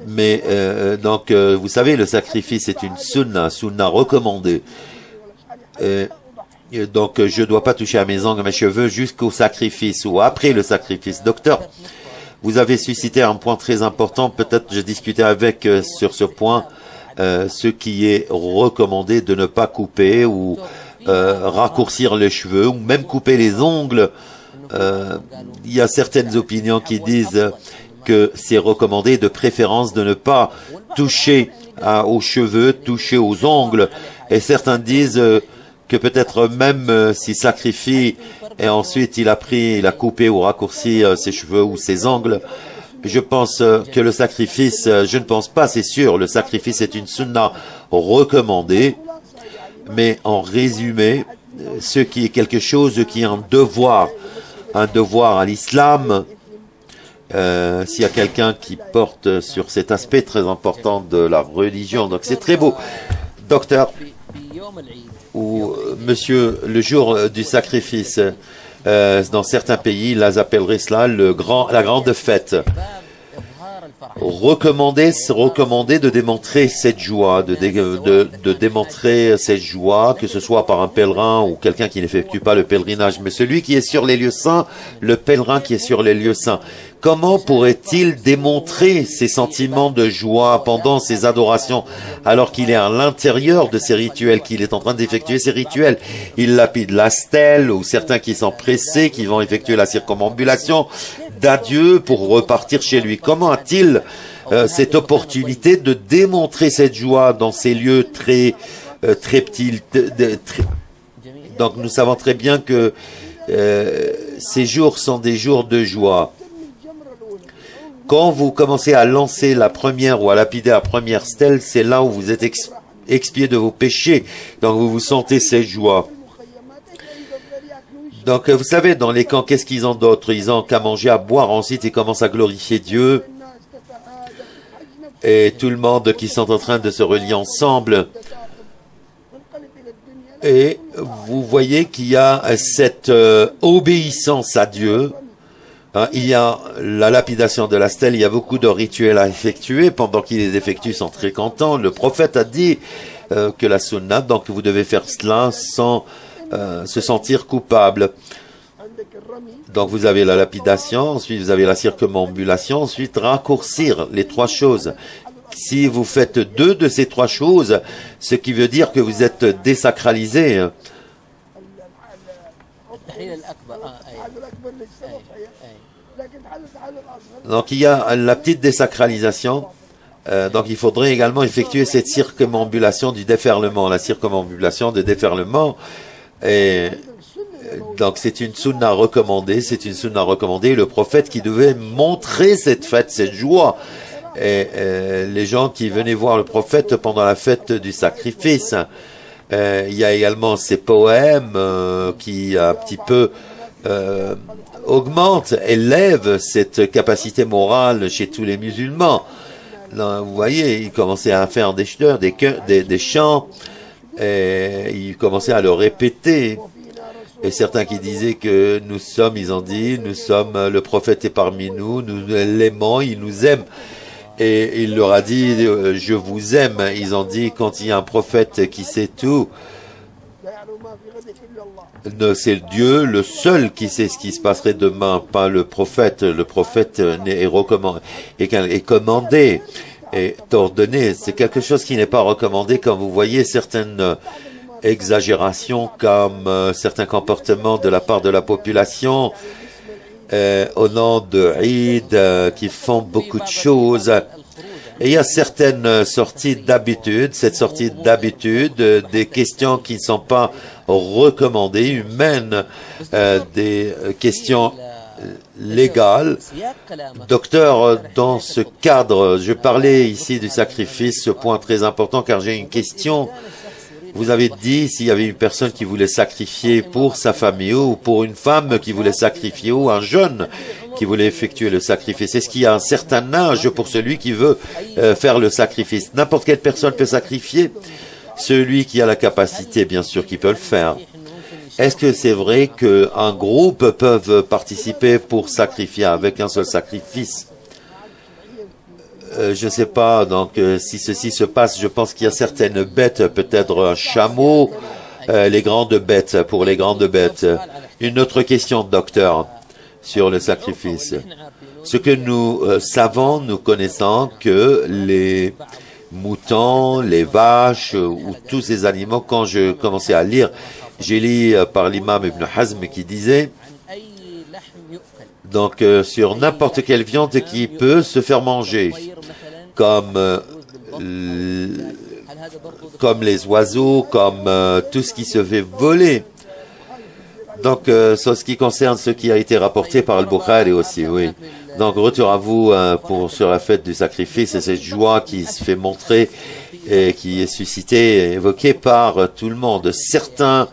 Mais vous savez, le sacrifice est une sunna recommandée. Donc, je ne dois pas toucher à mes ongles, mes cheveux jusqu'au sacrifice ou après le sacrifice. Docteur, vous avez suscité un point très important. Peut-être je discutais avec sur ce point. Ce qui est recommandé de ne pas couper ou raccourcir les cheveux ou même couper les ongles. Il y a certaines opinions qui disent que c'est recommandé de préférence de ne pas toucher aux cheveux, toucher aux ongles. Et certains disent que peut-être même s'il sacrifie et ensuite il a coupé ou raccourci ses cheveux ou ses ongles, je pense que le sacrifice, je ne pense pas, c'est sûr, le sacrifice est une sunna recommandée, mais en résumé, ce qui est quelque chose qui est un devoir à l'islam, s'il y a quelqu'un qui porte sur cet aspect très important de la religion. Donc c'est très beau. Docteur, ou monsieur, le jour du sacrifice, dans certains pays, ils appelleraient cela la grande fête. Recommandé de démontrer cette joie, de démontrer cette joie, que ce soit par un pèlerin ou quelqu'un qui n'effectue pas le pèlerinage. Mais celui qui est sur les lieux saints, le pèlerin qui est sur les lieux saints, comment pourrait-il démontrer ses sentiments de joie pendant ses adorations alors qu'il est à l'intérieur de ses rituels, qu'il est en train d'effectuer ses rituels? Il lapide la stèle, ou certains qui sont pressés, qui vont effectuer la circumambulation d'adieu pour repartir chez lui. Comment a-t-il cette opportunité de démontrer cette joie dans ces lieux très petits? Donc nous savons très bien que ces jours sont des jours de joie. Quand vous commencez à lancer la première ou à lapider la première stèle, c'est là où vous êtes expié de vos péchés. Donc vous vous sentez cette joie. Donc vous savez, dans les camps, qu'est-ce qu'ils ont d'autre? Ils ont qu'à manger, à boire, ensuite ils commencent à glorifier Dieu. Et tout le monde qui sont en train de se relier ensemble. Et vous voyez qu'il y a cette obéissance à Dieu. Il y a la lapidation de la stèle, il y a beaucoup de rituels à effectuer. Pendant qu'ils les effectuent, ils sont très contents. Le prophète a dit que la sunna, donc vous devez faire cela sans se sentir coupable. Donc vous avez la lapidation, ensuite vous avez la circumambulation, ensuite raccourcir les trois choses. Si vous faites deux de ces trois choses, ce qui veut dire que vous êtes désacralisé. Donc il y a la petite désacralisation. Donc il faudrait également effectuer cette circumambulation du déferlement, la circumambulation de déferlement. Et donc c'est une sunna recommandée, le prophète qui devait montrer cette fête, cette joie. Et les gens qui venaient voir le prophète pendant la fête du sacrifice. Il y a également ces poèmes qui un petit peu augmentent, élèvent cette capacité morale chez tous les musulmans. Là, vous voyez, ils commençaient à faire des chants, et ils commençaient à le répéter. Et certains qui disaient que ils ont dit, nous sommes, le prophète est parmi nous, nous l'aimons, il nous aime. Et il leur a dit, je vous aime. Ils ont dit, quand il y a un prophète qui sait tout, c'est Dieu le seul qui sait ce qui se passerait demain, pas le prophète. Le prophète est commandé, est ordonné. C'est quelque chose qui n'est pas recommandé, quand vous voyez certaines exagérations, comme certains comportements de la part de la population, au nom de Eid, qui font beaucoup de choses. Et il y a certaines sorties d'habitude, des questions qui ne sont pas recommandées, humaines, des questions légales. Docteur, dans ce cadre, je parlais ici du sacrifice, ce point très important, car j'ai une question. Vous avez dit s'il y avait une personne qui voulait sacrifier pour sa famille, ou pour une femme qui voulait sacrifier, ou un jeune qui voulait effectuer le sacrifice. Est-ce qu'il y a un certain âge pour celui qui veut faire le sacrifice? N'importe quelle personne peut sacrifier. Celui qui a la capacité, bien sûr, qui peut le faire. Est-ce que c'est vrai qu'un groupe peut participer pour sacrifier avec un seul sacrifice? Je ne sais pas, donc si ceci se passe, je pense qu'il y a certaines bêtes, peut-être un chameau, les grandes bêtes, pour les grandes bêtes. Une autre question, docteur, sur le sacrifice. Ce que nous savons, nous connaissons que les moutons, les vaches, ou tous ces animaux, quand je commençais à lire, j'ai lu par l'imam Ibn Hazm qui disait, donc sur n'importe quelle viande qui peut se faire manger, comme les oiseaux, comme tout ce qui se fait voler. Donc, c'est ce qui concerne ce qui a été rapporté par Al-Bukhari aussi, oui. Donc, retour à vous sur la fête du sacrifice et cette joie qui se fait montrer et qui est suscitée et évoquée par tout le monde. Certains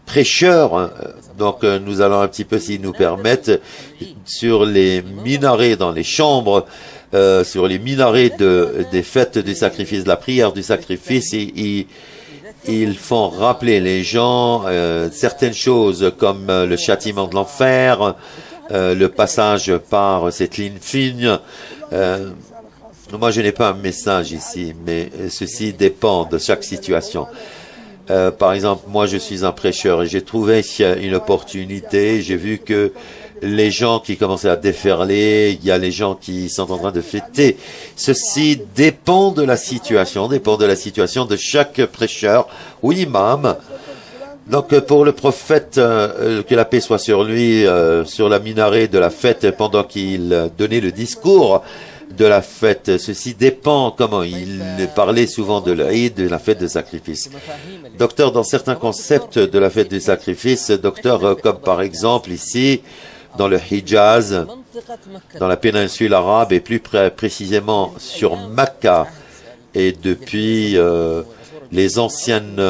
prêcheurs Donc nous allons un petit peu, s'ils nous permettent, sur les minarets dans les chambres, sur les minarets des fêtes du sacrifice, de la prière du sacrifice, ils font rappeler les gens certaines choses comme le châtiment de l'enfer, le passage par cette ligne fine. Moi, je n'ai pas un message ici, mais ceci dépend de chaque situation. Par exemple, moi, je suis un prêcheur et j'ai trouvé une opportunité. J'ai vu que les gens qui commençaient à déferler, il y a les gens qui sont en train de fêter. Ceci dépend de la situation de chaque prêcheur ou imam. Donc, pour le prophète, que la paix soit sur lui, sur la minaret de la fête, pendant qu'il donnait le discours de la fête, ceci dépend comment il parlait souvent de l'Aïd, de la fête de sacrifice. Docteur, dans certains concepts de la fête du sacrifice, docteur, comme par exemple ici, dans le Hijaz, dans la péninsule arabe et plus précisément sur Mecca, et depuis les anciennes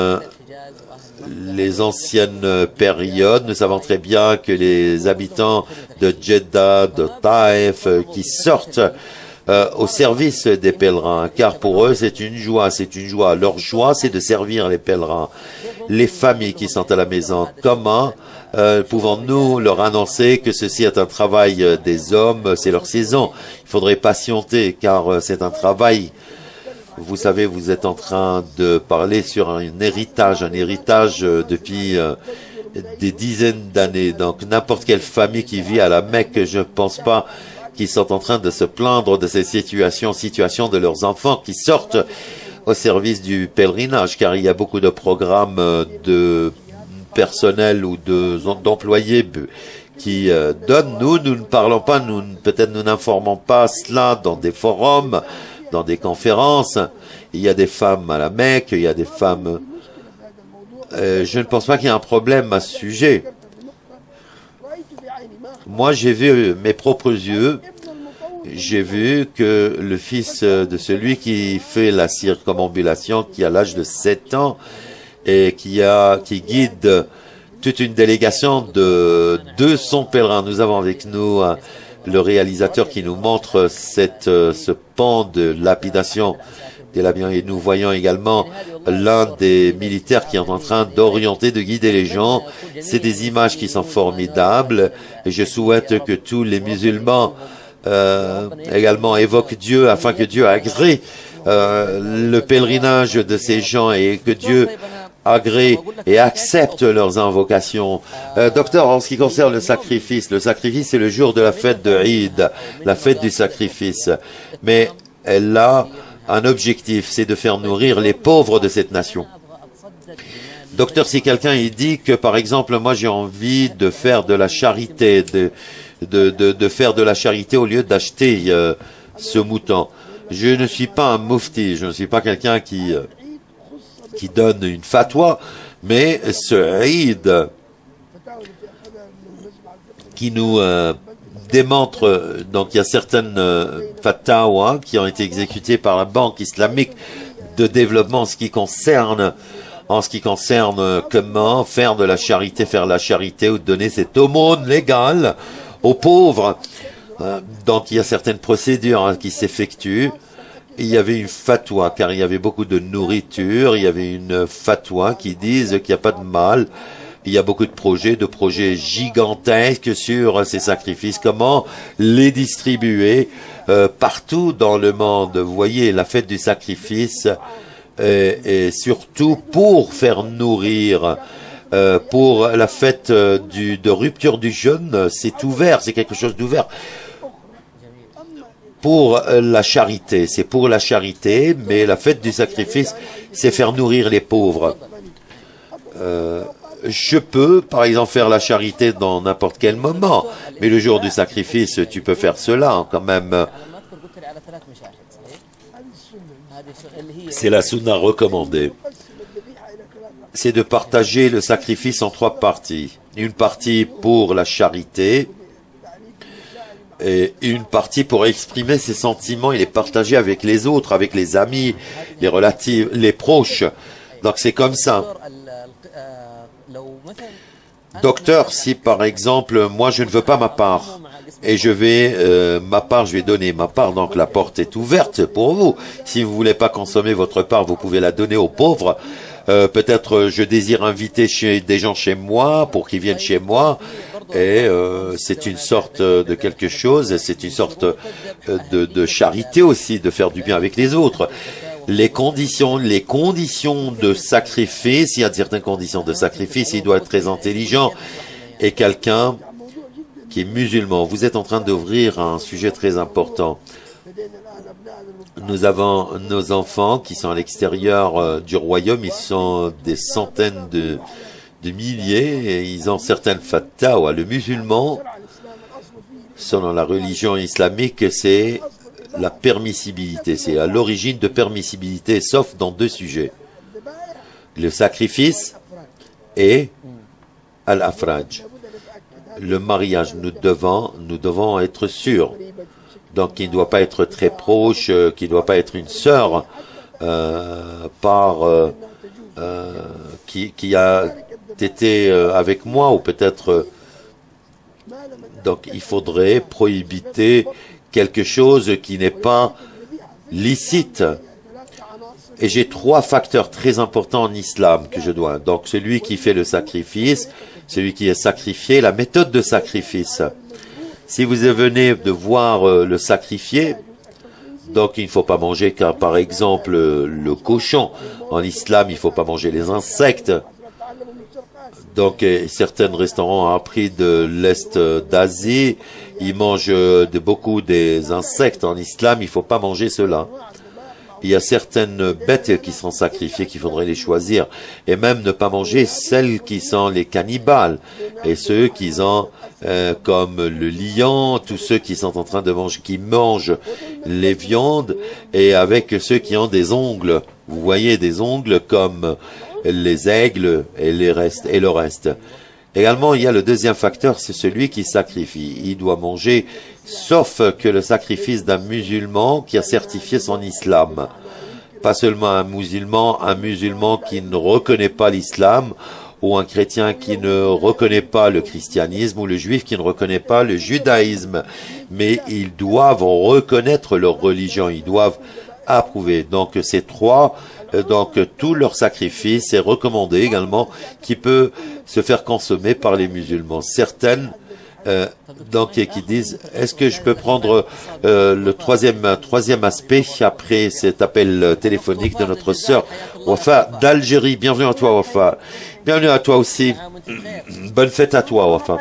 périodes, nous savons très bien que les habitants de Jeddah, de Taïf, qui sortent au service des pèlerins, car pour eux c'est une joie. Leur joie, c'est de servir les pèlerins, les familles qui sont à la maison. Comment pouvons-nous leur annoncer que ceci est un travail des hommes, c'est leur saison? Il faudrait patienter, car c'est un travail. Vous savez, vous êtes en train de parler sur un héritage depuis des dizaines d'années. Donc n'importe quelle famille qui vit à la Mecque, je ne pense pas qu'ils sont en train de se plaindre de cette situation de leurs enfants qui sortent au service du pèlerinage, car il y a beaucoup de programmes de personnel ou d'employés qui donnent. Nous ne parlons pas, peut-être nous n'informons pas cela dans des forums, dans des conférences. Il y a des femmes à la Mecque, il y a des femmes. Je ne pense pas qu'il y ait un problème à ce sujet. Moi, j'ai vu mes propres yeux, j'ai vu que le fils de celui qui fait la circumambulation, qui a l'âge de 7 ans et qui guide toute une délégation de 200 pèlerins. Nous avons avec nous le réalisateur qui nous montre ce pont de lapidation et nous voyons également l'un des militaires qui est en train d'orienter, de guider les gens. C'est des images qui sont formidables et je souhaite que tous les musulmans également évoquent Dieu afin que Dieu agrée le pèlerinage de ces gens et que Dieu agrée et accepte leurs invocations. Docteur, en ce qui concerne le sacrifice c'est le jour de la fête de Eid, la fête du sacrifice. Mais elle a un objectif, c'est de faire nourrir les pauvres de cette nation. Docteur, si quelqu'un il dit que, par exemple, moi j'ai envie de faire de la charité, de faire de la charité au lieu d'acheter ce mouton. Je ne suis pas un mufti, je ne suis pas quelqu'un qui donne une fatwa, mais ce Eid qui nous démontre, donc il y a certaines fatwas qui ont été exécutées par la Banque islamique de développement en ce qui concerne comment faire de la charité, ou donner cette aumône légale aux pauvres. Donc il y a certaines procédures qui s'effectuent. Il y avait une fatwa, car il y avait beaucoup de nourriture, il y avait une fatwa qui disent qu'il n'y a pas de mal. Il y a beaucoup de projets gigantesques sur ces sacrifices. Comment les distribuer partout dans le monde. Vous voyez, la fête du sacrifice et surtout pour faire nourrir. Pour la fête de rupture du jeûne, c'est ouvert, c'est quelque chose d'ouvert. Pour la charité, c'est pour la charité, mais la fête du sacrifice, c'est faire nourrir les pauvres. Je peux, par exemple, faire la charité dans n'importe quel moment, mais le jour du sacrifice, tu peux faire cela quand même. C'est la sunna recommandée. C'est de partager le sacrifice en 3 parties. Une partie pour la charité, et une partie pour exprimer ses sentiments et les partager avec les autres, avec les amis, les relatifs, les proches. Donc c'est comme ça. Docteur, si par exemple, moi je ne veux pas ma part, et je vais, je vais donner ma part, donc la porte est ouverte pour vous. Si vous voulez pas consommer votre part, vous pouvez la donner aux pauvres. Peut-être je désire inviter des gens chez moi pour qu'ils viennent chez moi, et c'est une sorte de quelque chose, c'est une sorte de charité aussi, de faire du bien avec les autres. Les conditions de sacrifice, il y a certaines conditions de sacrifice, il doit être très intelligent, et quelqu'un qui est musulman. Vous êtes en train d'ouvrir un sujet très important. Nous avons nos enfants qui sont à l'extérieur du royaume, ils sont des centaines de milliers, et ils ont certaines fatwas. Le musulman, selon la religion islamique, c'est la permissibilité, c'est à l'origine de permissibilité, sauf dans deux sujets. Le sacrifice et al-afraj. Le mariage, nous devons être sûrs. Donc, il ne doit pas être très proche, qu'il ne doit pas être une sœur qui a été avec moi, ou peut-être... donc, il faudrait prohibiter quelque chose qui n'est pas licite. Et j'ai trois facteurs très importants en islam que je dois. Donc, celui qui fait le sacrifice, celui qui est sacrifié, la méthode de sacrifice. Si vous venez de voir le sacrifié, donc il ne faut pas manger, car par exemple le cochon, en islam il ne faut pas manger les insectes. Donc certains restaurants ont appris de l'Est d'Asie, ils mangent beaucoup des insectes. En islam il ne faut pas manger cela. Il y a certaines bêtes qui sont sacrifiées, qu'il faudrait les choisir. Et même ne pas manger celles qui sont les cannibales. Et ceux qui ont, comme le lion, tous ceux qui sont en train de manger, qui mangent les viandes, et avec ceux qui ont des ongles. Vous voyez, des ongles comme les aigles et le reste. Également, il y a le deuxième facteur, c'est celui qui sacrifie. Il doit manger, sauf que le sacrifice d'un musulman qui a certifié son islam. Pas seulement un musulman qui ne reconnaît pas l'islam, ou un chrétien qui ne reconnaît pas le christianisme, ou le juif qui ne reconnaît pas le judaïsme. Mais ils doivent reconnaître leur religion, ils doivent approuver. Donc ces trois... Donc tout leur sacrifice est recommandé également, qui peut se faire consommer par les musulmans. Certaines qui disent, est-ce que je peux prendre le troisième aspect après cet appel téléphonique de notre sœur Wafa d'Algérie. Bienvenue à toi Wafa. Bienvenue à toi aussi. Bonne fête à toi Wafa.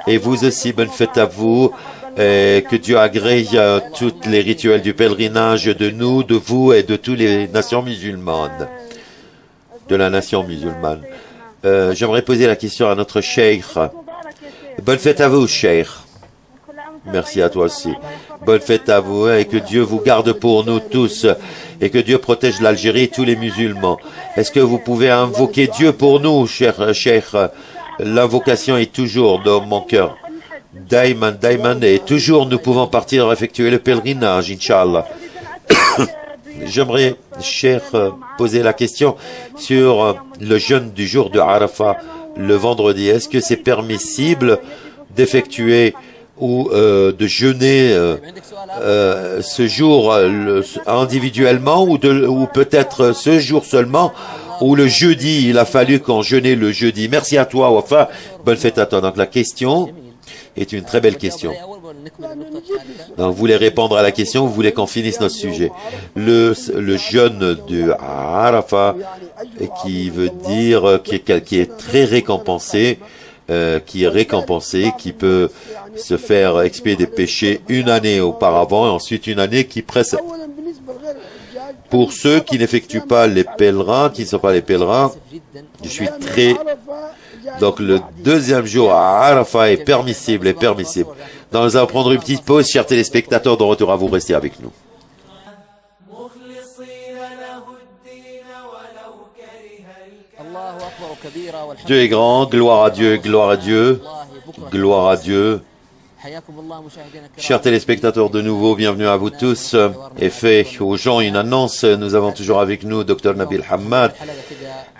Et vous aussi, bonne fête à vous. Et que Dieu agrée tous les rituels du pèlerinage de nous, de vous et de toutes les nations musulmanes, de la nation musulmane. J'aimerais poser la question à notre cheikh. Bonne fête à vous, cheikh. Merci à toi aussi. Bonne fête à vous et que Dieu vous garde pour nous tous et que Dieu protège l'Algérie et tous les musulmans. Est-ce que vous pouvez invoquer Dieu pour nous, cher cheikh? L'invocation est toujours dans mon cœur. Daïman, et toujours nous pouvons partir effectuer le pèlerinage, Inch'Allah. J'aimerais, cher, poser la question sur le jeûne du jour de Arafat, le vendredi. Est-ce que c'est permissible d'effectuer ou de jeûner ce jour individuellement, ou peut-être ce jour seulement, ou le jeudi? Il a fallu qu'on jeûne le jeudi. Merci à toi, Wafa. Bonne fête à toi. Donc la question est une très belle question. Donc, vous voulez répondre à la question, vous voulez qu'on finisse notre sujet. Le jeûne de Arafat, qui veut dire qui est très récompensé, qui peut se faire expier des péchés une année auparavant et ensuite une année qui précède. Pour ceux qui n'effectuent pas les pèlerins, qui ne sont pas les pèlerins, je suis très... Donc le deuxième jour à Arafat est permissible, Donc nous allons prendre une petite pause, chers téléspectateurs, de retour à vous, restez avec nous. Dieu est grand, gloire à Dieu, gloire à Dieu, gloire à Dieu. Chers téléspectateurs, de nouveau, bienvenue à vous tous. Et fait aux gens une annonce, nous avons toujours avec nous Dr Nabil Hamad.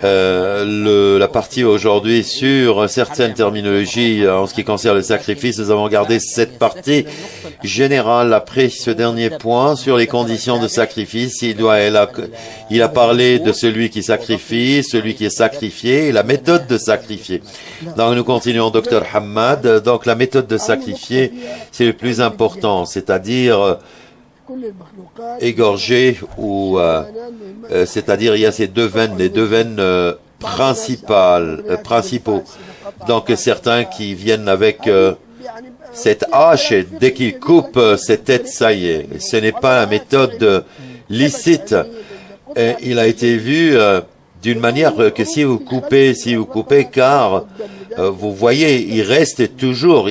La partie aujourd'hui sur certaines terminologies en ce qui concerne le sacrifice. Nous avons gardé cette partie générale après ce dernier point sur les conditions de sacrifice. Il a parlé de celui qui sacrifie, celui qui est sacrifié et la méthode de sacrifier. Donc nous continuons, Dr Hamad. Donc la méthode de sacrifier, c'est le plus important, c'est-à-dire égorger ou c'est-à-dire il y a ces les deux veines principaux. Donc certains qui viennent avec cette hache et dès qu'ils coupent cette tête, ça y est. Ce n'est pas la méthode licite. Et il a été vu d'une manière que si vous coupez, car vous voyez, il reste toujours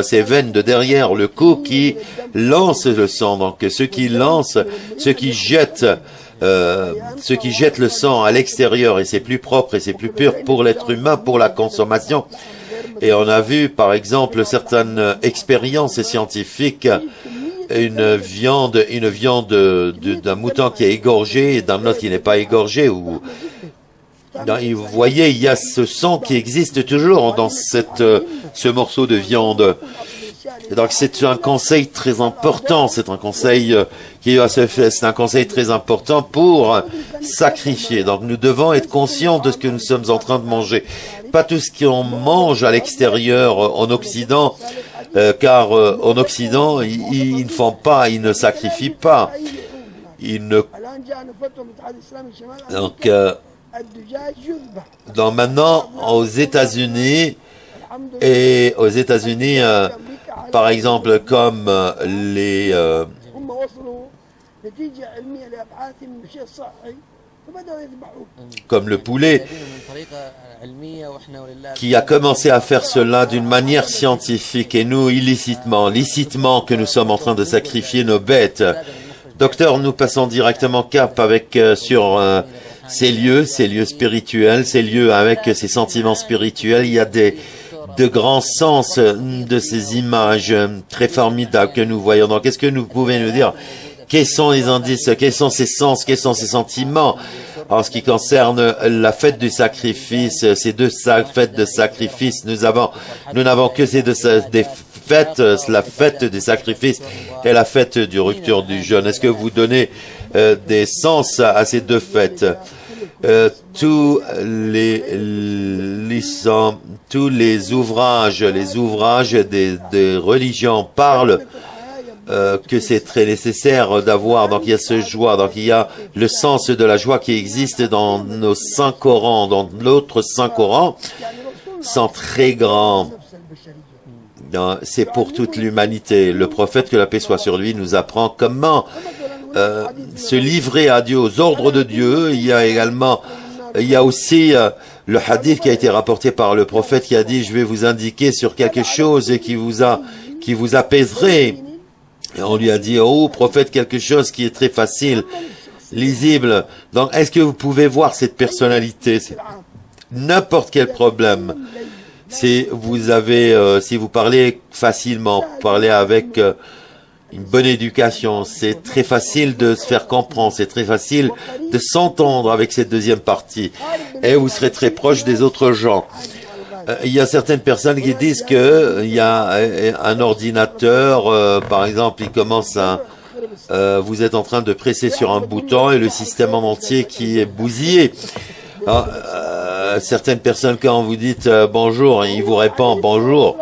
ces veines de derrière le cou qui lancent le sang. Donc ceux qui jettent le sang à l'extérieur, et c'est plus propre et c'est plus pur pour l'être humain, pour la consommation. Et on a vu, par exemple, certaines expériences scientifiques, une viande d'un mouton qui est égorgé et d'un autre qui n'est pas égorgé. Vous voyez, il y a ce sang qui existe toujours dans ce morceau de viande. Et donc c'est un conseil très important, c'est un conseil très important pour sacrifier. Donc nous devons être conscients de ce que nous sommes en train de manger. Pas tout ce qu'on mange à l'extérieur en Occident, car en Occident, ils ne font pas, ils ne sacrifient pas. Donc maintenant, aux États-Unis, par exemple, comme le poulet, qui a commencé à faire cela d'une manière scientifique et nous licitement que nous sommes en train de sacrifier nos bêtes. Docteur, nous passons directement cap sur ces lieux spirituels, ces lieux avec ces sentiments spirituels. Il y a de grands sens de ces images très formidables que nous voyons. Donc, est-ce que vous pouvez nous dire quels sont les indices, quels sont ces sens, quels sont ces sentiments en ce qui concerne la fête du sacrifice, ces deux fêtes de sacrifice? Nous n'avons que ces deux fêtes, la fête du sacrifice et la fête du rupture du jeûne. Est-ce que vous donnez des sens à ces deux fêtes? Tous les ouvrages des religions parlent que c'est très nécessaire d'avoir. Donc il y a ce joie, donc il y a le sens de la joie qui existe dans nos saints Corans, dans l'autre saint Coran, sont très grands. C'est pour toute l'humanité. Le prophète, que la paix soit sur lui, nous apprend comment se livrer à Dieu, aux ordres de Dieu. Il y a aussi le hadith qui a été rapporté par le prophète qui a dit: je vais vous indiquer sur quelque chose qui vous apaiserait. Et on lui a dit: oh prophète, quelque chose qui est très facile, lisible. Donc est-ce que vous pouvez voir cette personnalité? N'importe quel problème. Si vous parlez facilement, parlez avec une bonne éducation, c'est très facile de se faire comprendre, c'est très facile de s'entendre avec cette deuxième partie. Et vous serez très proche des autres gens. Il y a certaines personnes qui disent que il y a un ordinateur, par exemple, il commence vous êtes en train de presser sur un bouton et le système en entier qui est bousillé. Alors, certaines personnes, quand vous dites bonjour, il vous répond bonjour.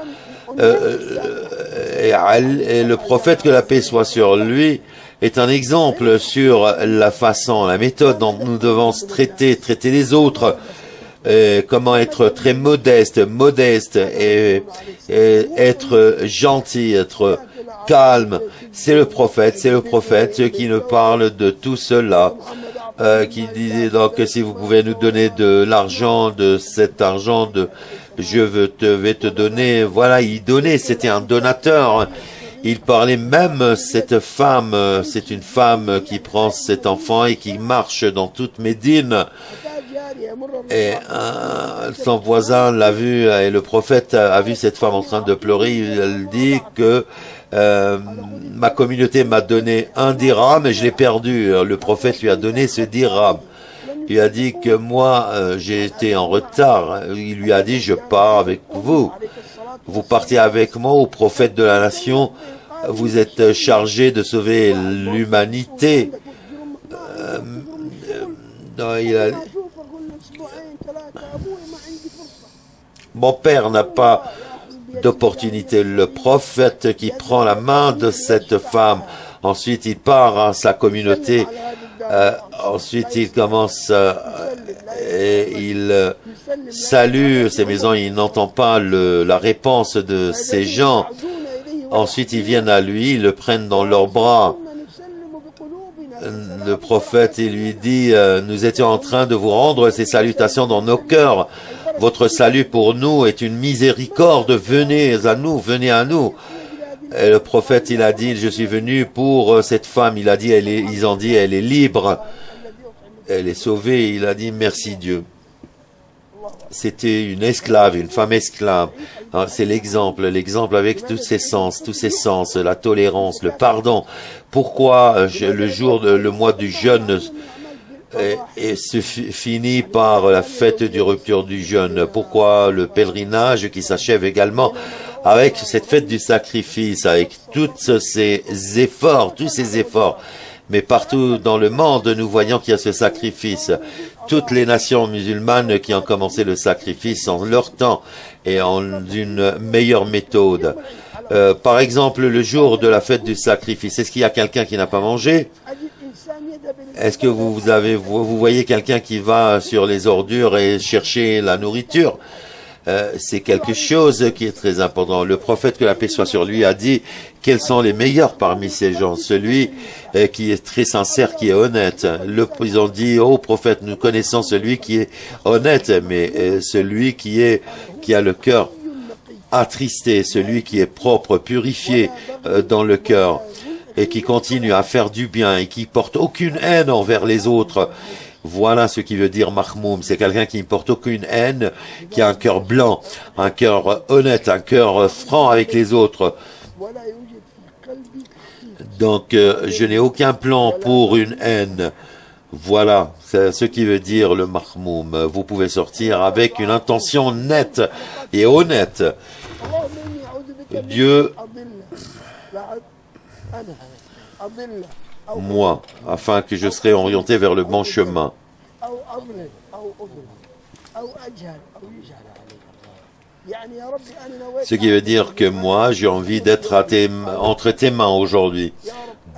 Et le prophète, que la paix soit sur lui, est un exemple sur la façon, la méthode dont nous devons traiter les autres. Comment être très modeste et être gentil, être calme. C'est le prophète qui nous parle de tout cela, qui disait donc que si vous pouvez nous donner de l'argent, de cet argent, je vais te donner. Voilà, il donnait, c'était un donateur. Il parlait même, cette femme, c'est une femme qui prend cet enfant et qui marche dans toute Médine. Et son voisin l'a vu, et le prophète a vu cette femme en train de pleurer. Il dit que ma communauté m'a donné un dirham et je l'ai perdu. Le prophète lui a donné ce dirham. Il a dit que moi, j'ai été en retard. Il lui a dit, je pars avec vous. Vous partez avec moi au prophète de la nation. Vous êtes chargé de sauver l'humanité. Mon père n'a pas d'opportunité. Le prophète qui prend la main de cette femme, ensuite il part à sa communauté, ensuite il commence et il salue ces maisons, il n'entend pas la réponse de ces gens. Ensuite ils viennent à lui, ils le prennent dans leurs bras. Le prophète, il lui dit, nous étions en train de vous rendre ces salutations dans nos cœurs. Votre salut pour nous est une miséricorde. Venez à nous, venez à nous. Et le prophète, il a dit, je suis venu pour cette femme. Il a dit, ils ont dit, elle est libre. Elle est sauvée. Il a dit, merci Dieu. C'était une esclave, une femme esclave. C'est l'exemple avec tous ses sens, la tolérance, le pardon. Pourquoi le mois du jeûne se finit par la fête du rupture du jeûne? Pourquoi le pèlerinage qui s'achève également avec cette fête du sacrifice, avec tous ces efforts, mais partout dans le monde, nous voyons qu'il y a ce sacrifice. Toutes les nations musulmanes qui ont commencé le sacrifice en leur temps et en une meilleure méthode. Par exemple, le jour de la fête du sacrifice, est-ce qu'il y a quelqu'un qui n'a pas mangé? Est-ce que vous voyez quelqu'un qui va sur les ordures et chercher la nourriture? C'est quelque chose qui est très important. Le prophète, que la paix soit sur lui, a dit quels sont les meilleurs parmi ces gens? Celui qui est très sincère, qui est honnête. Ils ont dit, oh prophète, nous connaissons celui qui est honnête, mais celui qui a le cœur attristé, celui qui est propre, purifié dans le cœur, et qui continue à faire du bien, et qui porte aucune haine envers les autres. Voilà ce qui veut dire Mahmoum. C'est quelqu'un qui ne porte aucune haine, qui a un cœur blanc, un cœur honnête, un cœur franc avec les autres. Donc, je n'ai aucun plan pour une haine. Voilà, c'est ce qui veut dire le Mahmoum. Vous pouvez sortir avec une intention nette et honnête. Dieu, moi, afin que je serai orienté vers le bon chemin. Ce qui veut dire que moi, j'ai envie d'être entre tes mains aujourd'hui,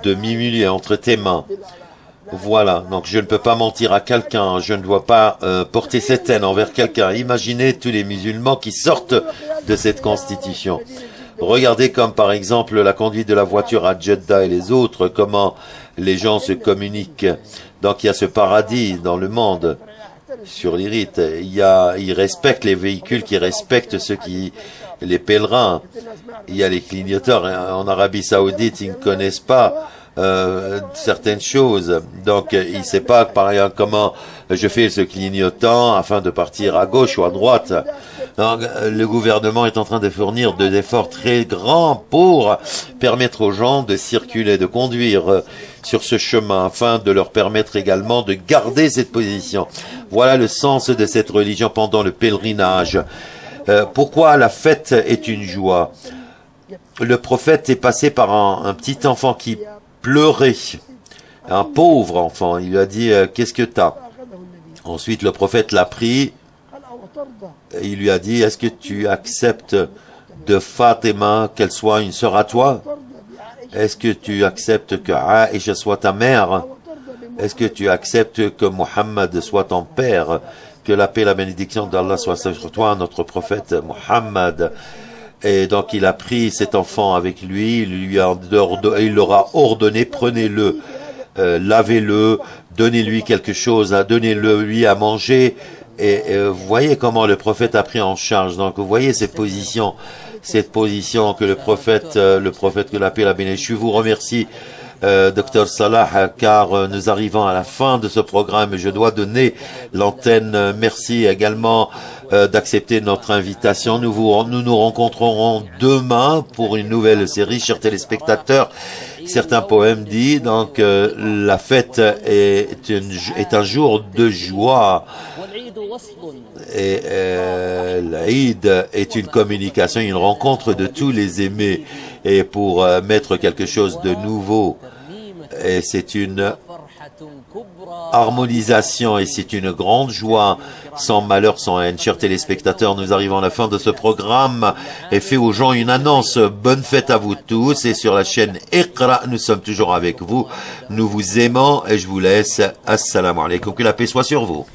de m'humilier entre tes mains. Voilà, donc je ne peux pas mentir à quelqu'un, je ne dois pas porter cette haine envers quelqu'un. Imaginez tous les musulmans qui sortent de cette constitution. Regardez comme par exemple la conduite de la voiture à Jeddah et les autres, comment les gens se communiquent. Donc il y a ce paradis dans le monde, sur les rites. Ils respectent les véhicules qui respectent les pèlerins. Il y a les clignoteurs. En Arabie Saoudite, ils ne connaissent pas certaines choses. Donc, il ne sait pas, par exemple, comment je fais ce clignotant afin de partir à gauche ou à droite. Donc, le gouvernement est en train de fournir des efforts très grands pour permettre aux gens de circuler, de conduire sur ce chemin, afin de leur permettre également de garder cette position. Voilà le sens de cette religion pendant le pèlerinage. Pourquoi la fête est une joie? Le prophète est passé par un petit enfant qui pleurait, un pauvre enfant. Il lui a dit, qu'est-ce que t'as? Ensuite, le prophète l'a pris. Il lui a dit, est-ce que tu acceptes de Fatima qu'elle soit une sœur à toi? Est-ce que tu acceptes que Aïcha soit ta mère? Est-ce que tu acceptes que Mohammed soit ton père? Que la paix et la bénédiction d'Allah soit sur toi, notre prophète Mohammed. Et donc il a pris cet enfant avec lui, il leur a ordonné, prenez-le, lavez-le, donnez-lui quelque chose, donnez-le lui à manger. Et vous voyez comment le prophète a pris en charge. Donc vous voyez cette position que le prophète que la paix et la bénédiction, je vous remercie Dr Salah, car nous arrivons à la fin de ce programme et je dois donner l'antenne. Merci également d'accepter notre invitation. Nous nous rencontrerons demain pour une nouvelle série, chers téléspectateurs. Certains poèmes disent donc la fête est un jour de joie et l'Aïd est une communication, une rencontre de tous les aimés et pour mettre quelque chose de nouveau. Et c'est une harmonisation et c'est une grande joie, sans malheur, sans haine. Chers téléspectateurs, nous arrivons à la fin de ce programme et fait aux gens une annonce. Bonne fête à vous tous et sur la chaîne Iqra, nous sommes toujours avec vous. Nous vous aimons et je vous laisse. Assalamu alaikum. Que la paix soit sur vous.